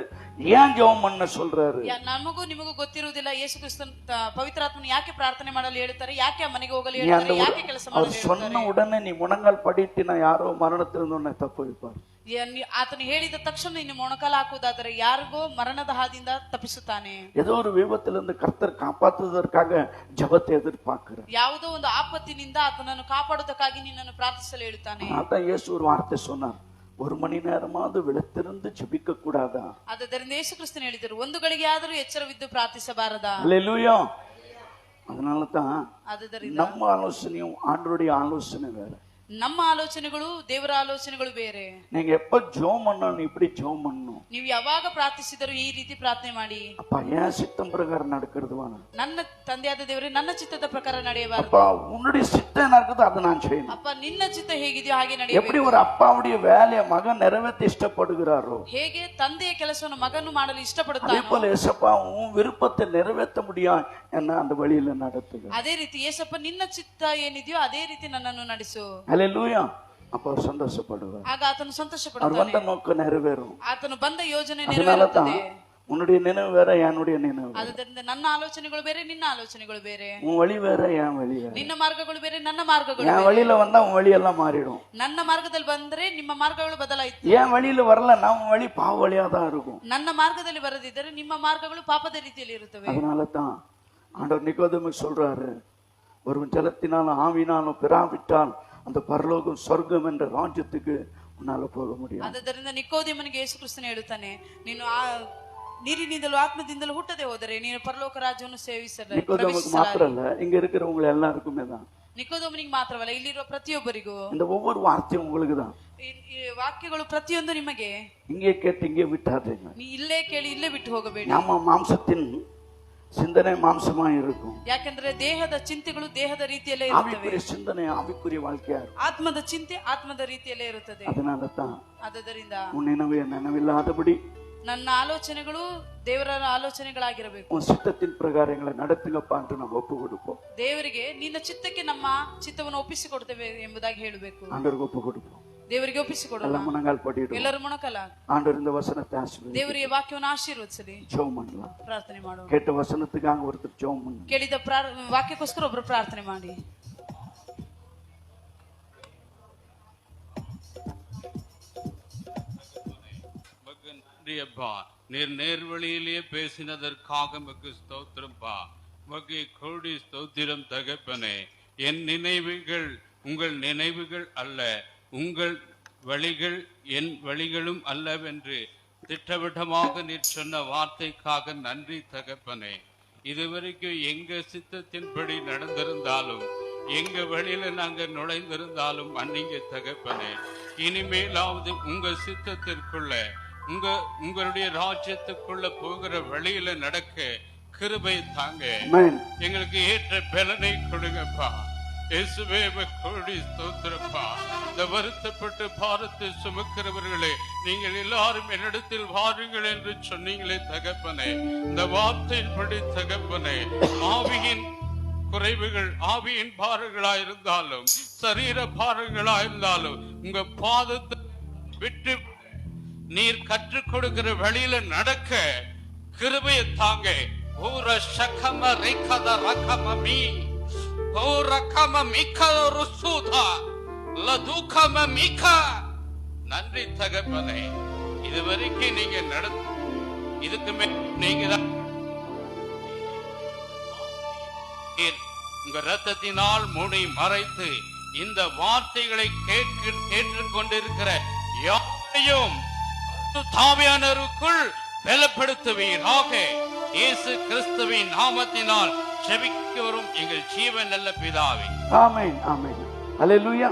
ஏன் ஜெபம் பண்ண சொல்றாரு. ನಮಗೂ ನಿಮಗೂ ಗೊತ್ತಿರುವುದಿಲ್ಲ ಯೇಸು ಕ್ರಿಸ್ತನ ಪವಿತ್ರಾತ್ಮನ ಯಾಕೆ ಪ್ರಾರ್ಥನೆ ಮಾಡಲು ಹೇಳ್ತಾರೆ, ಯಾಕೆ ಆ ಮನೆಗೆ ಹೋಗಲು நீ ಹೇಳ್ತಾರೆ, ಯಾಕೆ ಕೆಲಸ அவர் ಮಾಡಲು சொன்ன ಹೇಳ್ತಾರೆ. உடனே நீ முழங்கால் படித்தின யாரோ மரணத்திலிருந்து உன்னை தப்பு வைப்பார். ಆತನು ಹೇಳಿದ ತಕ್ಷಣ ನೀನು ಮೊಣಕಾಲು ಹಾಕುವುದಾದರೆ ಯಾರಿಗೋ ಮರಣದ ಹಾದಿಯಿಂದ ತಪ್ಪಿಸುತ್ತಾನೆ. ஏதோ ஒரு விபத்திலிருந்து கர்த்தர் காப்பாற்றுவதற்காக ஜெபத்தை எதிர்பார்க்கிறார். ಯಾವುದೋ ಒಂದು ಆಪತ್ತಿನಿಂದ ಆತನನ್ನು ಕಾಪಾಡುವುದಕ್ಕಾಗಿ ನಿನ್ನನ್ನು ಪ್ರಾರ್ಥಿಸಲು ಹೇಳುತ್ತಾನೆ. அதான் இயேசு ஒரு வார்த்தை சொன்னார், ஒரு மணி நேரமாவது விழித்திருந்து ஜெபிக்க கூடாதா? ಆದ್ದರಿಂದ ಯೇಸು ಕ್ರಿಸ್ತನು ಹೇಳಿದರು, ಒಂದು ಗಳಿಗೆ ಆದರೂ ಎಚ್ಚರವಿದ್ದು ಪ್ರಾರ್ಥಿಸಬಾರದಾ? அல்லேலூயா. அதனால தான் ಆದ್ದರಿಂದ நம்ம ஆலோசனையும் ஆண்டவருடைய ஆலோசனை வேற. ನಮ್ಮ ಆಲೋಚನೆಗಳು ದೇವರ ಆಲೋಚನೆಗಳು ಬೇರೆ. நீங்க எப்ப ஜெபம் பண்ணணும், இப்படி ஜெபம் பண்ணணும். ನೀವು ಯಾವಾಗ ಪ್ರಾರ್ಥಿಸಿದರೂ ಈ ರೀತಿ ಪ್ರಾರ್ಥನೆ ಮಾಡಿ, அப்பா ஏன் சித்தம் பிரகாரம் நடக்கிறது வேணும். ನನ್ನ ತಂದೆಯಾದ ದೇವರೇ ನನ್ನ ಚಿತ್ತದ ಪ್ರಕಾರ ನಡೆಯಬಾರದು. அப்பா உன்னுடைய சித்தம் என்ன இருக்குதோ அதை நான் செய்யணும். ಅಪ್ಪ ನಿನ್ನ ಚಿತ್ತ ಹೇಗಿದೆಯೋ ಹಾಗೆ எப்படி ನಡೆಯಬೇಕು. ஒரு அப்பாவுடைய வேலையை மகன் நிறைவேற்ற இஷ்டப்படுகிறாரோ, ಹೇಗೆ ತಂದೆಯ ಕೆಲಸವನ್ನು ಮಗನು ಮಾಡಲು அதே ಇಷ್ಟಪಡುತ್ತಾನೋ, போல ஏசப்பா உன் விருப்பத்தை நிறைவேற்ற முடியும் என்ன அந்த வழியில நடத்துக. ಅದೇ ರೀತಿ ಯೇಸಪ್ಪ ನಿನ್ನ ಚಿತ್ತ ಏನಿದೆಯೋ ಅದೇ ರೀತಿ ನನ್ನನ್ನು ನಡೆಸು. அல்லேலூயா. அப்ப அவர் சந்தோஷப்படுவார். ಆಗ ಆತನು ಸಂತೋಷ அவர் ಪಡುತ್ತಾನೆ. வந்த நோக்கம் நிறைவேறும். ಆತನು ಬಂದ ಯೋಜನೆ அதனால தான் ನೆರವೇರುತ್ತದೆ. உன்னுடைய நினைவு வேற, என்னுடைய நினைவு வேற. ಆದ್ದರಿಂದ ನನ್ನ ಆಲೋಚನೆಗಳು ಬೇರೆ, ನಿನ್ನ ಆಲೋಚನೆಗಳು ಬೇರೆ. உன் வழி வேற, என் வழி வேற. ನಿನ್ನ ಮಾರ್ಗಗಳು ಬೇರೆ, ನನ್ನ ಮಾರ್ಗಗಳು என் ಬೇರೆ. வழியில வந்தா உன் வழி எல்லாம் மாறிடும். ನನ್ನ ಮಾರ್ಗದಲ್ಲಿ ಬಂದ್ರೆ ನಿಮ್ಮ ಮಾರ್ಗಗಳು ಬದಲಾಯಿತು. என் வழியில வரல, நம்ம வழி பாவ வழியா தான் இருக்கும். ನನ್ನ ಮಾರ್ಗದಲ್ಲಿ ಬರದಿದ್ದರೆ ನಿಮ್ಮ ಮಾರ್ಗಗಳು ಪಾಪದ ರೀತಿಯಲ್ಲಿ ಇರುತ್ತವೆ. அதனால தான் ஆண்டவர் நிக்கோதேமுக்கு சொல்றாரு, ஒருவன் ஜலத்தினாலும் ஆவினாலும் பிராவிட்டால் அந்த பரலோகம் சொர்க்கம் என்ற ராஜ்யத்துக்கு உன்னால போக முடியும். ಆದ್ದರಿಂದ ನಿಕೋದೇಮನಿಗೆ ಯೇಸು ಕ್ರಿಸ್ತನು ಹೇಳುತ್ತಾನೆ, ನೀನು ನೀರಿನಿಂದಲೂ ಆತ್ಮದಿಂದಲೂ ಹುಟ್ಟದೆ ಹೋದರೆ ನೀನು ಪರಲೋಕ ರಾಜ್ಯವನ್ನು நிக்கோதேமுக்கு மாத்திரம் இல்ல, இங்க இருக்கிறவங்க எல்லாருக்குமே தான். ನಿಕೋದೇಮನಿಗೆ ಮಾತ್ರವಲ್ಲ, ಇಲ್ಲಿರುವ ಪ್ರತಿಯೊಬ್ಬರಿಗೂ. இந்த ஒவ்வொரு வார்த்தையும் உங்களுக்கு தான். ಈ ವಾಕ್ಯಗಳು ಪ್ರತಿಯೊಂದು ನಿಮಗೆ. இங்கே கேட்டு இங்கே விட்டாதீங்க. ನೀ ಇಲ್ಲೇ ಕೇಳಿ ಇಲ್ಲೇ ಬಿಟ್ಟು ಹೋಗಬೇಡಿ. நம்ம மாம்சத்தின் சிந்தனை மாம்சமா இருக்கும். ಯಾಕಂದ್ರೆ ದೇಹದ ಚಿಂತೆಗಳು ದೇಹದ ರೀತಿಯಲ್ಲೇ ಇರುತ್ತವೆ. ஆவிக்குரிய சிந்தனை ஆவிக்குரிய வாழ்க்கையா இருக்கும். ಆತ್ಮದ ಚಿಂತೆ ಆತ್ಮದ ರೀತಿಯಲ್ಲೇ ಇರುತ್ತದೆ. அதனால தான் ಆದ್ದರಿಂದ உன் நினைவு நினைவில்லாதபடி ನನ್ನ ಆಲೋಚನೆಗಳು ದೇವರ ಆಲೋಚನೆಗಳಾಗಿರಬೇಕು. உன் சித்தத்தின் பிரகாரங்களை நடத்துங்கப்பா என்று ನಾವು ಒಪ್ಪು கொடுப்போம். ದೇವರಿಗೆ ನಿನ್ನ ಚಿತ್ತಕ್ಕೆ ನಮ್ಮ ಚಿತ್ತವನ್ನು ಒಪ್ಪಿಸಿಕೊಡ್ತೇವೆ ಎಂಬುದಾಗಿ ಹೇಳಬೇಕು. ஆண்டவருக்கு ஒப்பு கொடுப்போம். ದೇವರಿಗೆ ಒಪ್ಪಿಸಿಕೊಡೋಣ. எல்லாம் முழங்கால் படிடுவோம். ಎಲ್ಲರೂ ಮೊಣಕಲ. ஆண்டவர் இந்த வசனத்தை ஆசீர்வதிப்பார். ದೇವರಿಗೆ ವಾಕ್ಯವನ್ನು ಆಶೀರ್ವದಿಸಲಿ. ஜெபம் பண்ணலாம். ಪ್ರಾರ್ಥನೆ ಮಾಡೋಣ. கேட்ட வசனத்துக்காக ஒருத்தர் ஜெபம் பண்ணுங்க. ಕೇಳಿದ ವಾಕ್ಯಕ್ಕೋಸ್ಕರ ಒಬ್ಬರು ಪ್ರಾರ್ಥನೆ ಮಾಡಿ. நீர் நேர்வழியிலே பேசினதற்காக மக்கு ஸ்தோத்திரம்பா. மக்கு கோடி ஸ்தோத்திரம் தகப்பனே. என் நினைவுகள் உங்கள் நினைவுகள் அல்ல, உங்கள் வழிகள் என் வழிகளும் அல்லவென்று திட்டவட்டமாக நீர் சொன்ன வார்த்தைக்காக நன்றி தகப்பனே. இதுவரைக்கும் எங்க சித்தத்தின்படி நடந்திருந்தாலும் எங்க வழியில நாங்க நுழைந்திருந்தாலும் மன்னிங்க தகப்பனே. இனிமேலாவது உங்க சித்தத்திற்குள்ள உங்களுடைய ராஜ்யத்துக்குள்ள போகிற வழியில நடக்க கிருபை தாங்க. எங்களுக்கு ஏற்ற பலனை கொடுங்கப்பா. இயேசுவே கோடி ஸ்தோத்திரப்பா. இந்த வருத்தப்பட்டு பாரத்தை சுமக்கிறவர்களே, நீங்கள் எல்லாரும் என்னிடத்தில் வாருங்கள் என்று சொன்னீங்களே தகப்பனே. இந்த வார்த்தையின்படி தகப்பனே, ஆவியின் குறைவுகள் ஆவியின் பாரங்களாயிருந்தாலும் சரீர பாரங்களாயிருந்தாலும் உங்க பாதத்தை விட்டு நீர் கற்றுக் கொடுக்கிற வழியில நடக்க கிருபையை தாங்க. ஊர சகம ரேகத ரகமமி ஊர கம மிக ருசுதா லதுகம மிக. நன்றி தகப்பனே. இதுவரைக்கும் நீங்க இதுக்கு மேல் நீங்க உங்க ரத்தத்தினால் மூடி மறைத்து இந்த வார்த்தைகளை கேட்டுக்கொண்டிருக்கிற யாரையும் தாவியானருக்குள் பலப்படுத்துவீராக. இயேசு கிறிஸ்துவின் நாமத்தினால் ஜெபிக்கிறோம் எங்கள் ஜீவன் நல்ல பிதாவே. ஆமென் ஆமென். அல்லேலூயா.